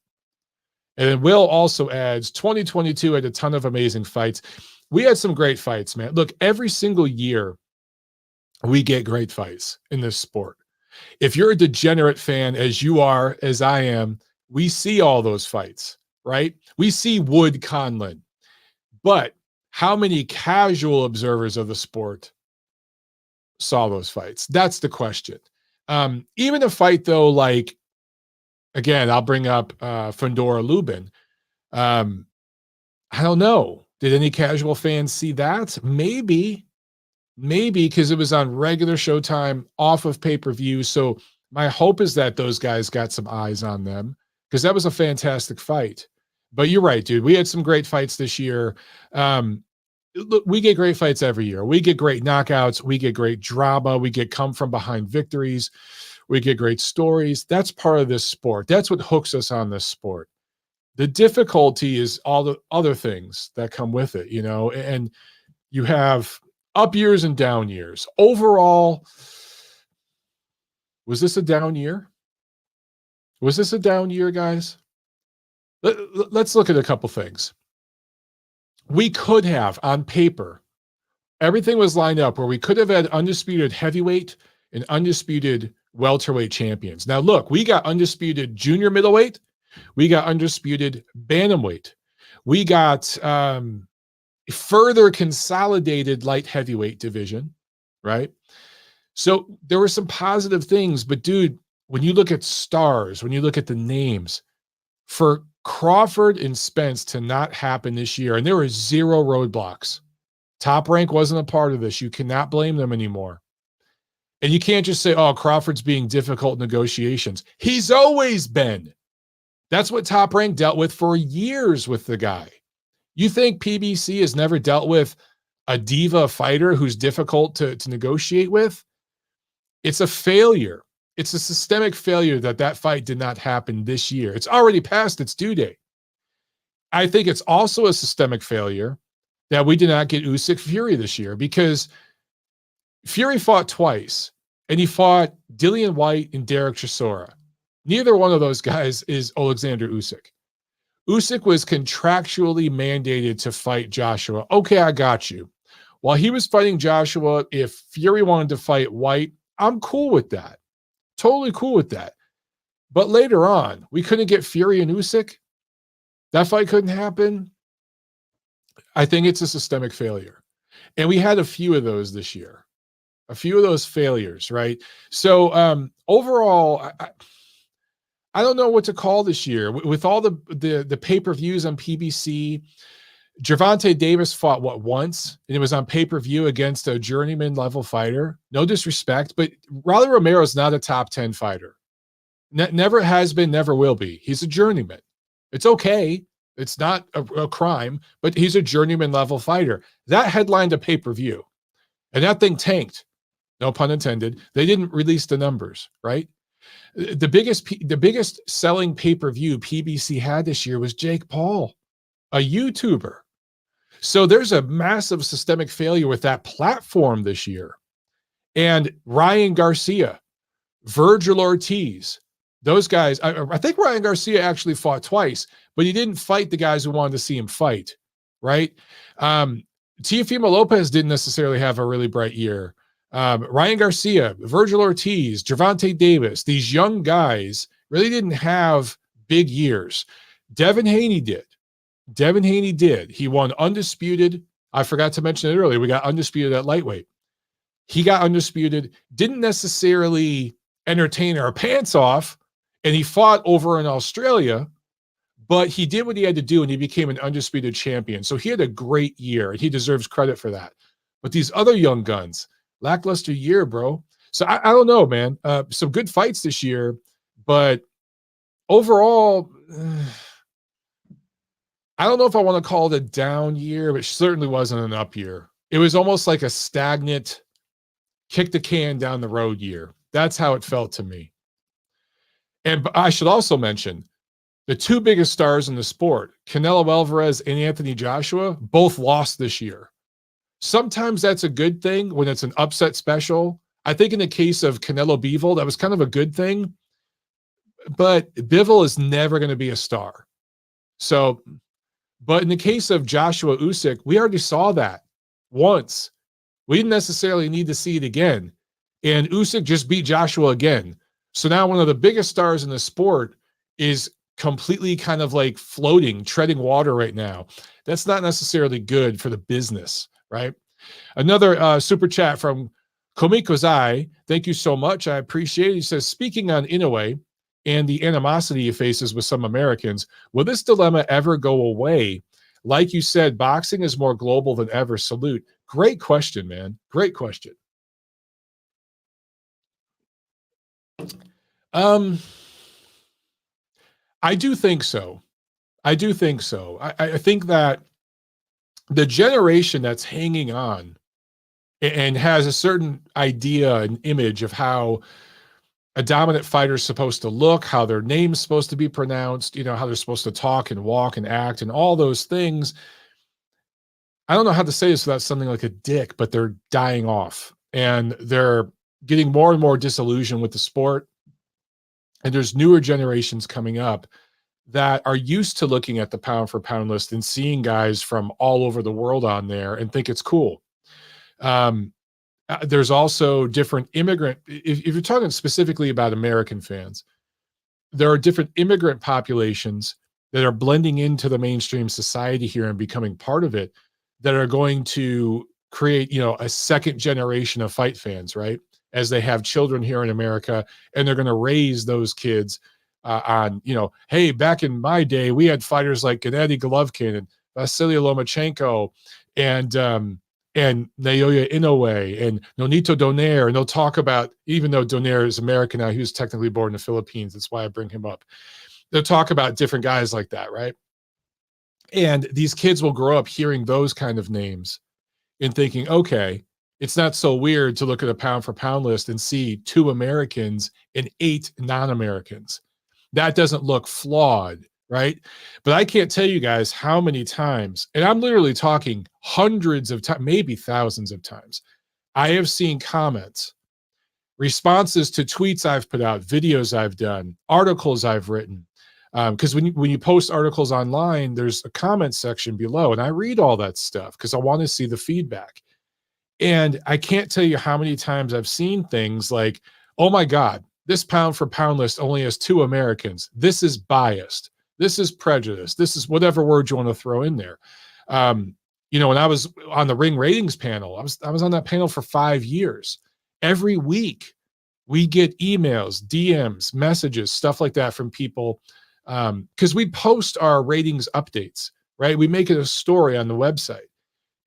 And then Will also adds, 2022 had a ton of amazing fights. We had some great fights, man. Look, every single year we get great fights in this sport. If you're a degenerate fan, as you are, as I am, we see all those fights, right? We see Wood Conlon. But how many casual observers of the sport saw those fights? That's the question. Even a fight, though, like, again, I'll bring up Fedor Lubin. I don't know. Did any casual fans see that? Maybe because it was on regular Showtime, off of pay-per-view. So my hope is that those guys got some eyes on them. because that was a fantastic fight. But you're right, dude. We had some great fights this year. Look, we get great fights every year. We get great knockouts. We get great drama. We get come from behind victories. We get great stories. That's part of this sport. That's what hooks us on this sport. The difficulty is all the other things that come with it, and you have up years and down years. Overall, was this a down year? Was this a down year, guys? Let's look at a couple things. We could have, on paper, everything was lined up where we could have had undisputed heavyweight and undisputed welterweight champions. Now, look, we got undisputed junior middleweight. We got undisputed bantamweight. We got further consolidated light heavyweight division, right? So there were some positive things, but dude, when you look at stars, when you look at the names, for Crawford and Spence to not happen this year, and there were zero roadblocks. Top Rank wasn't a part of this. You cannot blame them anymore. And you can't just say, oh, Crawford's being difficult negotiations. He's always been. That's what Top Rank dealt with for years with the guy. You think PBC has never dealt with a diva fighter who's difficult to negotiate with? It's a failure. It's a systemic failure that fight did not happen this year. It's already past its due date. I think it's also a systemic failure that we did not get Usyk Fury this year, because Fury fought twice, and he fought Dillian White and Derek Chisora. Neither one of those guys is Alexander Usyk. Usyk was contractually mandated to fight Joshua. Okay, I got you. While he was fighting Joshua, if Fury wanted to fight White, I'm cool with that. Totally cool with that. But later on, we couldn't get Fury and Usyk. That fight couldn't happen. I think it's a systemic failure. And we had a few of those this year. A few of those failures, right? So overall, I don't know what to call this year. With all the pay-per-views on PBC, Gervonta Davis fought, once? And it was on pay-per-view against a journeyman-level fighter. No disrespect, but Rolly Romero is not a top 10 fighter. Never has been, never will be. He's a journeyman. It's okay. It's not a crime, but he's a journeyman-level fighter. That headlined a pay-per-view, and that thing tanked. No pun intended. They didn't release the numbers, right? The biggest selling pay-per-view PBC had this year was Jake Paul, a YouTuber. So there's a massive systemic failure with that platform this year. And Ryan Garcia, Virgil Ortiz, those guys, I think Ryan Garcia actually fought twice, but he didn't fight the guys who wanted to see him fight, right? Teofimo Lopez didn't necessarily have a really bright year. Ryan Garcia, Virgil Ortiz, Gervonta Davis, these young guys really didn't have big years. Devin Haney did. He won undisputed. I forgot to mention it earlier. We got undisputed at lightweight. He got undisputed, didn't necessarily entertain our pants off, and he fought over in Australia, but he did what he had to do, and he became an undisputed champion. So he had a great year, and he deserves credit for that. But these other young guns, lackluster year, bro. So I don't know, man. Some good fights this year, but overall, I don't know if I want to call it a down year, but it certainly wasn't an up year. It was almost like a stagnant, kick the can down the road year. That's how it felt to me. And I should also mention the two biggest stars in the sport, Canelo Alvarez and Anthony Joshua, both lost this year. Sometimes that's a good thing when it's an upset special. I think in the case of Canelo Bivol, that was kind of a good thing. But Bivol is never going to be a star. So, but in the case of Joshua Usyk, we already saw that once. We didn't necessarily need to see it again. And Usyk just beat Joshua again. So now one of the biggest stars in the sport is completely kind of like floating, treading water right now. That's not necessarily good for the business, right? Another super chat from Komikozai. Thank you so much. I appreciate it. He says, speaking on Inoue and the animosity he faces with some Americans, will this dilemma ever go away? Like you said, boxing is more global than ever. Salute. Great question, man. Great question. I do think so. I do think so. I think that the generation that's hanging on and has a certain idea and image of how a dominant fighter is supposed to look, how their name's supposed to be pronounced, how they're supposed to talk and walk and act and all those things. I don't know how to say this without something like a dick, but they're dying off and they're getting more and more disillusioned with the sport. And there's newer generations coming up that are used to looking at the pound for pound list and seeing guys from all over the world on there and think it's cool. There's also different immigrant, if you're talking specifically about American fans, there are different immigrant populations that are blending into the mainstream society here and becoming part of it that are going to create, a second generation of fight fans, right? As they have children here in America, and they're going to raise those kids on, hey, back in my day, we had fighters like Gennady Golovkin and Vasily Lomachenko and Naoya Inoue and Nonito Donaire. And they'll talk about, even though Donaire is American now, he was technically born in the Philippines. That's why I bring him up. They'll talk about different guys like that, right? And these kids will grow up hearing those kind of names and thinking, okay, it's not so weird to look at a pound for pound list and see 2 Americans and 8 non-Americans. That doesn't look flawed, right? But I can't tell you guys how many times, and I'm literally talking hundreds of times, maybe thousands of times, I have seen comments, responses to tweets I've put out, videos I've done, articles I've written. Because when you post articles online, there's a comment section below, and I read all that stuff because I want to see the feedback. And I can't tell you how many times I've seen things like, oh my God, this pound for pound list only has 2 Americans. This is biased. This is prejudice. This is whatever word you want to throw in there. When I was on the Ring Ratings panel, I was on that panel for 5 years. Every week we get emails, DMs, messages, stuff like that from people. Because we post our ratings updates, right? We make it a story on the website.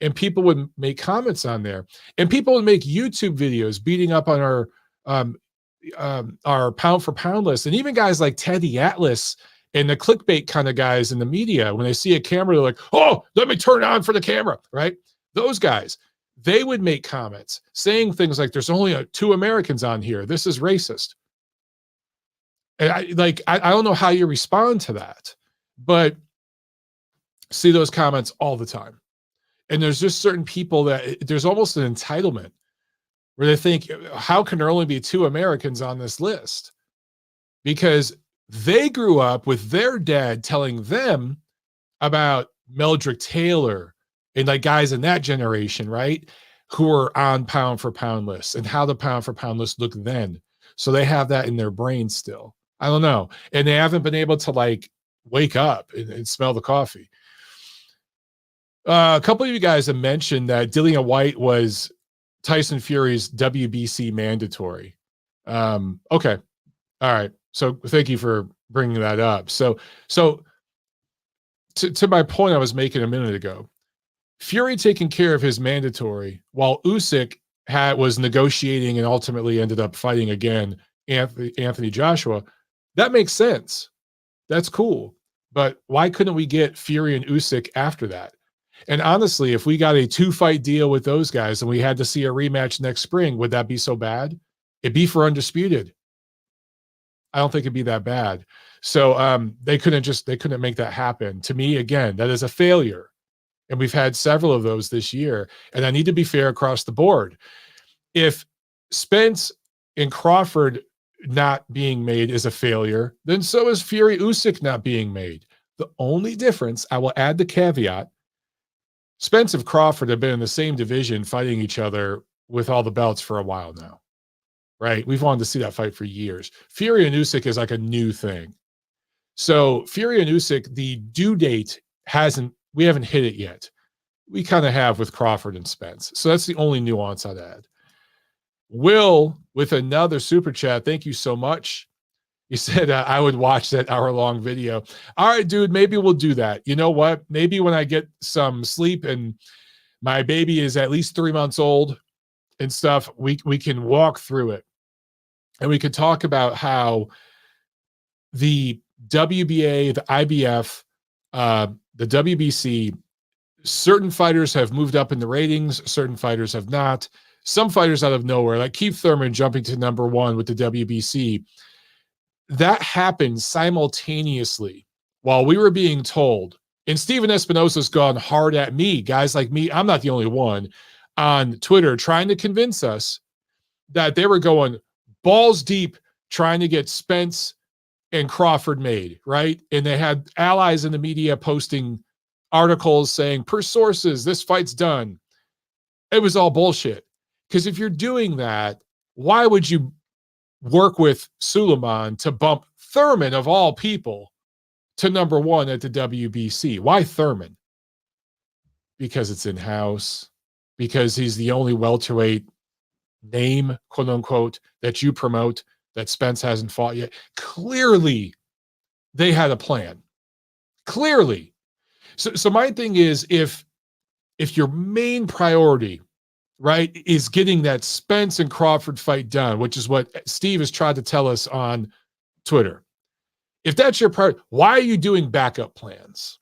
And people would make comments on there, and people would make YouTube videos beating up on our pound for pound list. And even guys like Teddy Atlas and the clickbait kind of guys in the media, when they see a camera, they're like, oh, let me turn on for the camera, right? Those guys, they would make comments saying things like, there's only 2 Americans on here. This is racist. And I don't know how you respond to that, but see those comments all the time. And there's just certain people that there's almost an entitlement where they think, how can there only be 2 Americans on this list? Because they grew up with their dad telling them about Meldrick Taylor and like guys in that generation, right? Who were on pound for pound lists and how the pound for pound list looked then. So they have that in their brain still. I don't know. And they haven't been able to like wake up and smell the coffee. A couple of you guys have mentioned that Dillian White was Tyson Fury's WBC mandatory. Okay. All right. So thank you for bringing that up. So to my point I was making a minute ago, Fury taking care of his mandatory while Usyk was negotiating and ultimately ended up fighting again Anthony Joshua. That makes sense. That's cool. But why couldn't we get Fury and Usyk after that? And honestly, if we got a 2-fight deal with those guys and we had to see a rematch next spring, would that be so bad? It'd be for undisputed. I don't think it'd be that bad. So they couldn't make that happen. To me, again, that is a failure. And we've had several of those this year. And I need to be fair across the board. If Spence and Crawford not being made is a failure, then so is Fury Usyk not being made. The only difference, I will add the caveat, Spence and Crawford have been in the same division fighting each other with all the belts for a while now, right? We've wanted to see that fight for years. Fury and Usyk is like a new thing. So Fury and Usyk, the due date we haven't hit it yet. We kind of have with Crawford and Spence. So that's the only nuance I'd add. Will, with another super chat, thank you so much. He said, I would watch that hour-long video. All right, dude, maybe we'll do that. You know what? Maybe when I get some sleep and my baby is at least 3 months old and stuff, we can walk through it. And we could talk about how the WBA, the IBF, the WBC, certain fighters have moved up in the ratings, certain fighters have not. Some fighters out of nowhere, like Keith Thurman jumping to number 1 with the WBC, that happened simultaneously while we were being told, and Steven Espinosa's gone hard at me, guys like me, I'm not the only one, on Twitter trying to convince us that they were going balls deep trying to get Spence and Crawford made, right? And they had allies in the media posting articles saying, per sources, this fight's done. It was all bullshit. Because if you're doing that, why would you work with Suleiman to bump Thurman, of all people, to number 1 at the WBC? Why Thurman? Because it's in-house. Because he's the only welterweight name, quote unquote, that you promote, that Spence hasn't fought yet. Clearly, they had a plan. Clearly. So my thing is, if your main priority, right, is getting that Spence and Crawford fight done, which is what Steve has tried to tell us on Twitter. If that's your priority, why are you doing backup plans?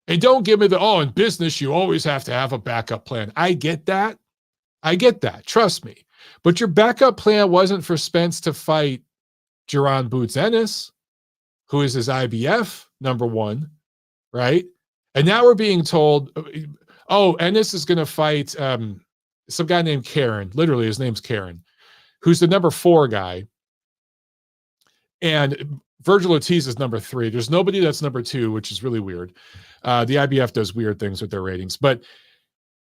And don't give me in business, you always have to have a backup plan. I get that. Trust me. But your backup plan wasn't for Spence to fight Jaron Boots Ennis, who is his IBF number 1, right? And now we're being told, Ennis is going to fight some guy named Karen. Literally, his name's Karen, who's the number 4 guy. And Virgil Ortiz is number 3. There's nobody that's number 2, which is really weird. The IBF does weird things with their ratings. But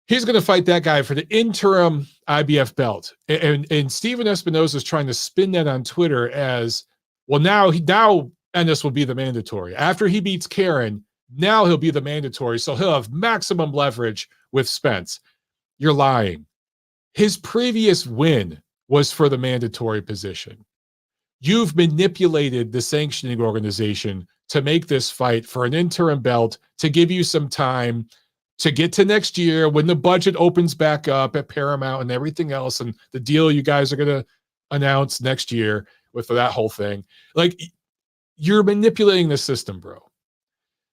he's going to fight that guy for the interim IBF belt. And Steven Espinosa is trying to spin that on Twitter as, well, now Ennis will be the mandatory. After he beats Karen, now he'll be the mandatory, so he'll have maximum leverage with Spence. You're lying. His previous win was for the mandatory position. You've manipulated the sanctioning organization to make this fight for an interim belt, to give you some time to get to next year when the budget opens back up at Paramount and everything else, and the deal you guys are going to announce next year with that whole thing. Like, you're manipulating the system, bro.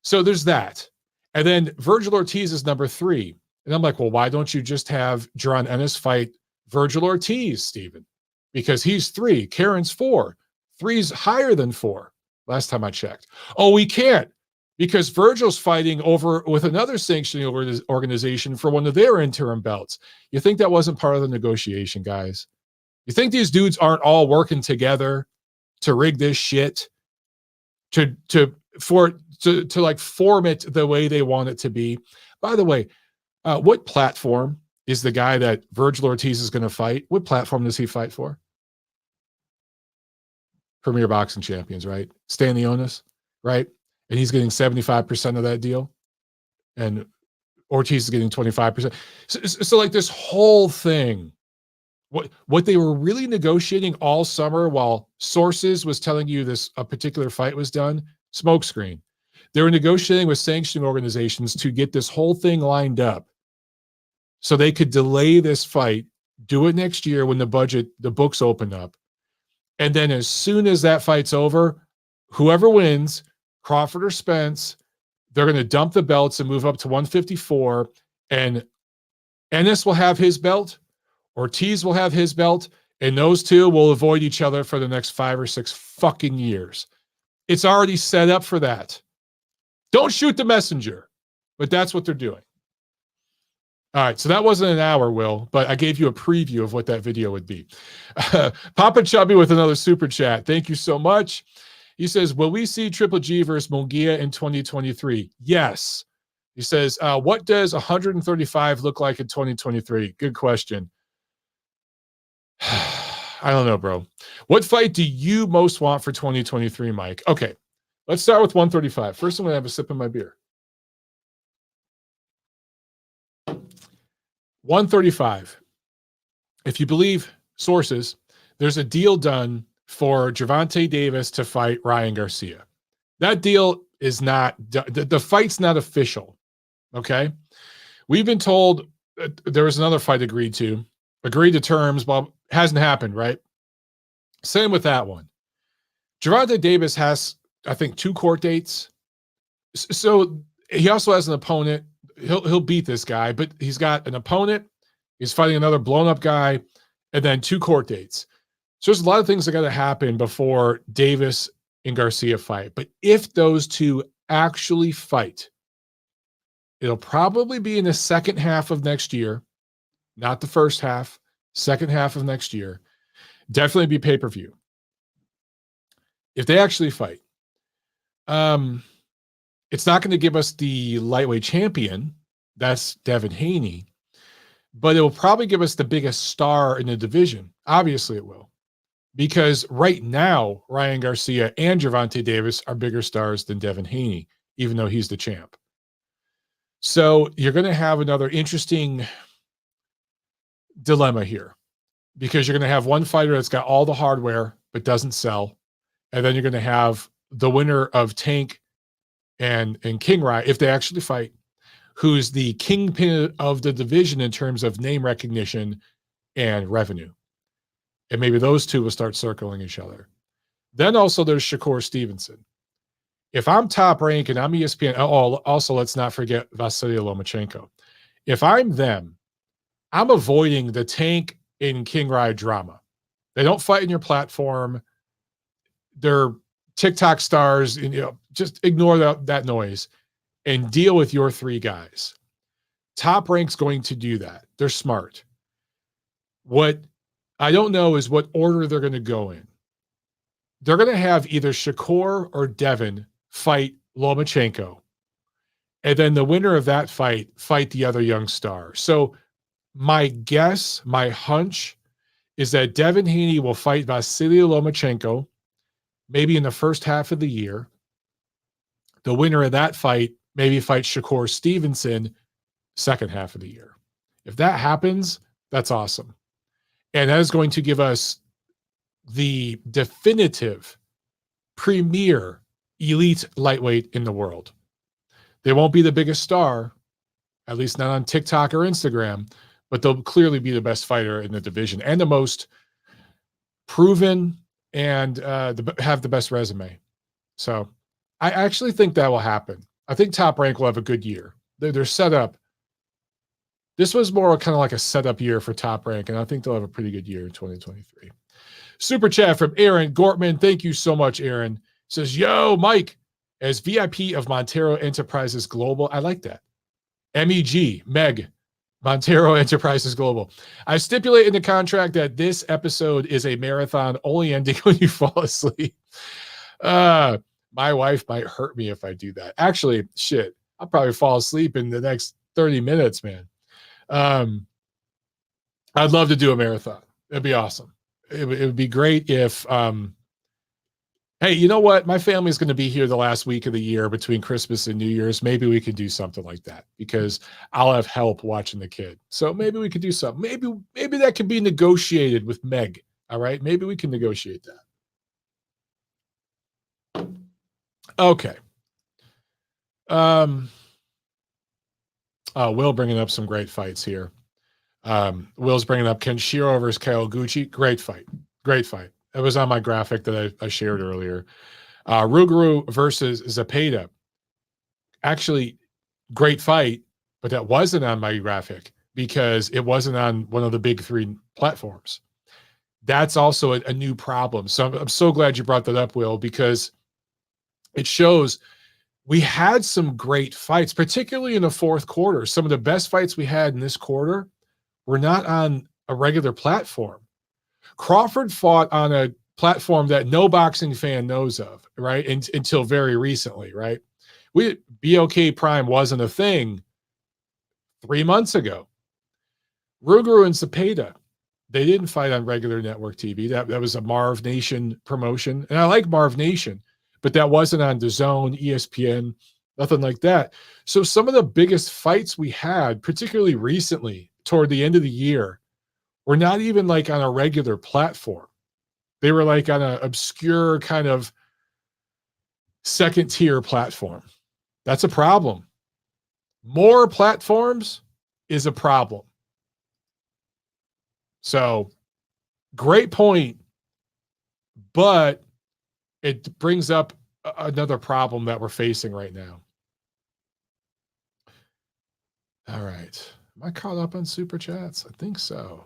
So there's that. And then Virgil Ortiz is number 3. And I'm like, well, why don't you just have Jaron Ennis fight Virgil Ortiz, Steven? Because he's 3, Karen's 4. 3's higher than 4, last time I checked. Oh, we can't, because Virgil's fighting over with another sanctioning organization for one of their interim belts. You think that wasn't part of the negotiation, guys? You think these dudes aren't all working together to rig this shit? To like form it the way they want it to be. By the way, what platform is the guy that Virgil Ortiz is going to fight? What platform does he fight for? Premier Boxing Champions, right? Stanley Onis, right? And he's getting 75% of that deal. And Ortiz is getting 25%. So like this whole thing, what they were really negotiating all summer while sources was telling you a particular fight was done, smokescreen. They were negotiating with sanctioning organizations to get this whole thing lined up so they could delay this fight, do it next year when the books open up. And then as soon as that fight's over, whoever wins, Crawford or Spence, they're going to dump the belts and move up to 154. And Ennis will have his belt, Ortiz will have his belt, and those two will avoid each other for the next 5 or 6 fucking years. It's already set up for that. Don't shoot the messenger, but that's what they're doing. All right, so that wasn't an hour, Will, but I gave you a preview of what that video would be. Papa Chubby with another super chat. Thank you so much. He says, will we see Triple G versus Munguia in 2023? Yes. He says, what does 135 look like in 2023? Good question. I don't know, bro. What fight do you most want for 2023, Mike? Okay, let's start with 135. First, I'm going to have a sip of my beer. 135. If you believe sources, there's a deal done for Gervonta Davis to fight Ryan Garcia. That deal is not, the fight's not official, okay? We've been told there was another fight agreed to terms, well, hasn't happened, right? Same with that one. Gervonta Davis has I think 2 court dates. So he also has an opponent. He'll beat this guy, but he's got an opponent. He's fighting another blown up guy, and then 2 court dates. So there's a lot of things that got to happen before Davis and Garcia fight. But if those two actually fight, it'll probably be in the second half of next year, not the first half, second half of next year. Definitely be pay-per-view. If they actually fight, it's not going to give us the lightweight champion. That's Devin Haney. But it will probably give us the biggest star in the division. Obviously it will. Because right now, Ryan Garcia and Gervonta Davis are bigger stars than Devin Haney, even though he's the champ. So you're going to have another interesting dilemma here, because you're going to have one fighter that's got all the hardware but doesn't sell. And then you're going to have the winner of Tank and King Rai, if they actually fight, who's the kingpin of the division in terms of name recognition and revenue. And maybe those two will start circling each other. Then also there's Shakur Stevenson. If I'm Top Rank and I'm ESPN, also let's not forget Vasily Lomachenko. If I'm them, I'm avoiding the Tank and King Rai drama. They don't fight in your platform. They're TikTok stars, and just ignore that noise and deal with your 3 guys. Top Rank's going to do that. They're smart. What I don't know is what order they're going to go in. They're going to have either Shakur or Devin fight Lomachenko, and then the winner of that fight the other young star. So my guess, my hunch, is that Devin Haney will fight Vasily Lomachenko maybe in the first half of the year. The winner of that fight maybe fights Shakur Stevenson second half of the year. If that happens, that's awesome. And that is going to give us the definitive premier elite lightweight in the world. They won't be the biggest star, at least not on TikTok or Instagram, but they'll clearly be the best fighter in the division and the most proven and have the best resume. So I actually think that will happen. I think Top Rank will have a good year. They're set up. This was more kind of like a setup year for Top Rank, and I think they'll have a pretty good year in 2023. Super chat from Aaron Gortman. Thank you so much, Aaron. Says, yo, Mike, as VIP of Montero Enterprises Global, I like that. Meg, Montero Enterprises Global. I stipulate in the contract that this episode is a marathon only ending when you fall asleep. My wife might hurt me if I do that. Actually, shit, I'll probably fall asleep in the next 30 minutes, man. I'd love to do a marathon. It'd be awesome. It would be great if, hey, you know what? My family's going to be here the last week of the year between Christmas and New Year's. Maybe we could do something like that because I'll have help watching the kid. So maybe we could do something. Maybe that could be negotiated with Meg. All right. Maybe we can negotiate that. Okay. Will bringing up some great fights here. Will's bringing up Kenshiro versus Kawaguchi. Great fight. It was on my graphic that I shared earlier. Ruguru versus Zepeda. Actually, great fight, but that wasn't on my graphic because it wasn't on one of the big 3 platforms. That's also a new problem. So I'm so glad you brought that up, Will, because it shows we had some great fights, particularly in the fourth quarter. Some of the best fights we had in this quarter were not on a regular platform. Crawford fought on a platform that no boxing fan knows of, right? Until very recently, right? BOK Prime wasn't a thing 3 months ago. Ruguru and Zepeda, they didn't fight on regular network TV. That was a Marv Nation promotion. And I like Marv Nation, but that wasn't on DAZN, ESPN, nothing like that. So some of the biggest fights we had, particularly recently, toward the end of the year, were not even like on a regular platform. They were like on an obscure kind of second tier platform. That's a problem. More platforms is a problem. So great point, but it brings up another problem that we're facing right now. All right. Am I caught up on super chats? I think so.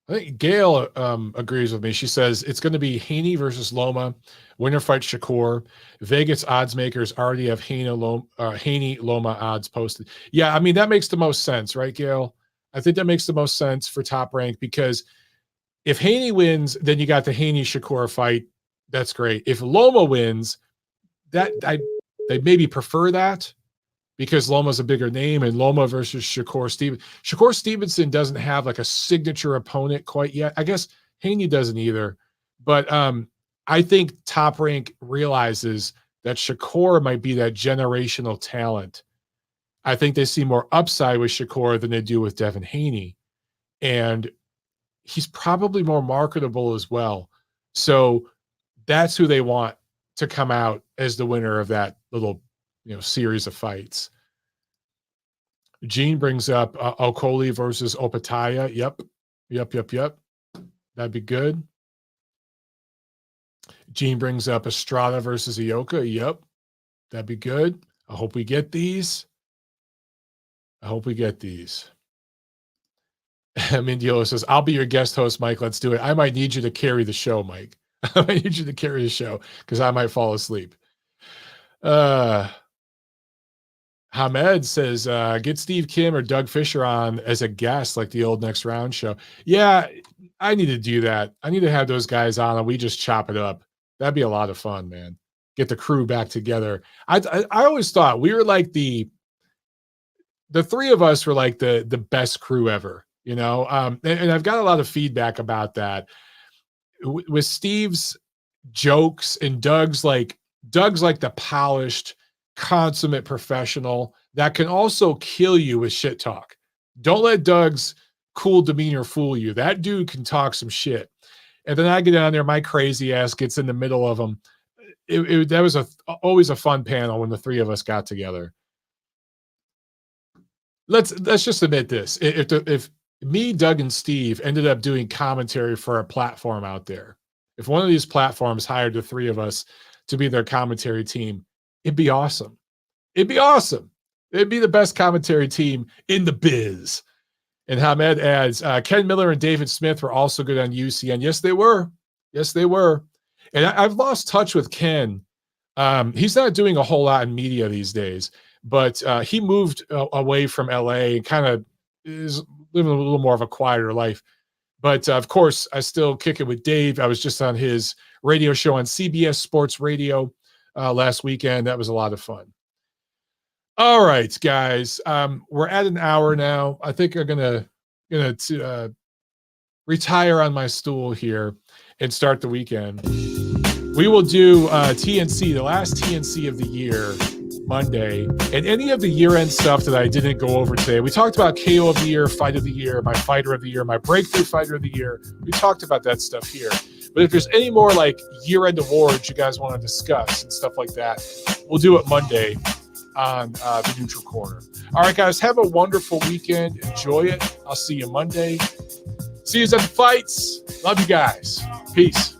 I think Gail agrees with me. She says it's going to be Haney versus Loma. Winner fights Shakur. Vegas odds makers already have Haney Loma odds posted. Yeah, I mean, that makes the most sense, right, Gail? I think that makes the most sense for Top Rank, because if Haney wins, then you got the Haney Shakur fight. That's great. If Loma wins, they maybe prefer that, because Loma's a bigger name, and Loma versus Shakur Stevenson doesn't have like a signature opponent quite yet. I guess Haney doesn't either. But I think Top Rank realizes that Shakur might be that generational talent. I think they see more upside with Shakur than they do with Devin Haney. And he's probably more marketable as well. So that's who they want to come out as the winner of that little, series of fights. Gene brings up Okoli versus Opataya. Yep. That'd be good. Gene brings up Estrada versus Ioka. Yep. That'd be good. I hope we get these. Mindiola says, I'll be your guest host, Mike. Let's do it. I might need you to carry the show, Mike. I might need you to carry the show because I might fall asleep. Hamed says, get Steve Kim or Doug Fisher on as a guest, like the old Next Round show. Yeah, I need to do that. I need to have those guys on and we just chop it up. That'd be a lot of fun, man. Get the crew back together. I always thought we were like the three of us were like the best crew ever, and I've got a lot of feedback about that with Steve's jokes, and Doug's like the polished, consummate professional that can also kill you with shit talk. Don't let Doug's cool demeanor fool you. That dude can talk some shit. And then I get down there, my crazy ass gets in the middle of them. That was always a fun panel when the three of us got together. Let's just admit this. If me, Doug, and Steve ended up doing commentary for a platform out there, if one of these platforms hired the three of us to be their commentary team, it'd be awesome. It'd be the best commentary team in the biz. And Hamed adds, Ken Miller and David Smith were also good on UCN. Yes, they were. And I've lost touch with Ken. He's not doing a whole lot in media these days, but he moved away from LA and kind of is living a little more of a quieter life. But of course, I still kick it with Dave. I was just on his radio show on CBS Sports Radio last weekend. That was a lot of fun. All right, guys. We're at an hour now. I think I'm gonna retire on my stool here and start the weekend. We will do TNC, the last TNC of the year, Monday, and any of the year-end stuff that I didn't go over today. We talked about KO of the year, fight of the year, my fighter of the year, my breakthrough fighter of the year. We talked about that stuff here. But if there's any more like year-end awards you guys want to discuss and stuff like that, we'll do it Monday on the Neutral Corner. All right, guys, have a wonderful weekend. Enjoy it. I'll see you Monday. See you at the fights. Love you guys. Peace.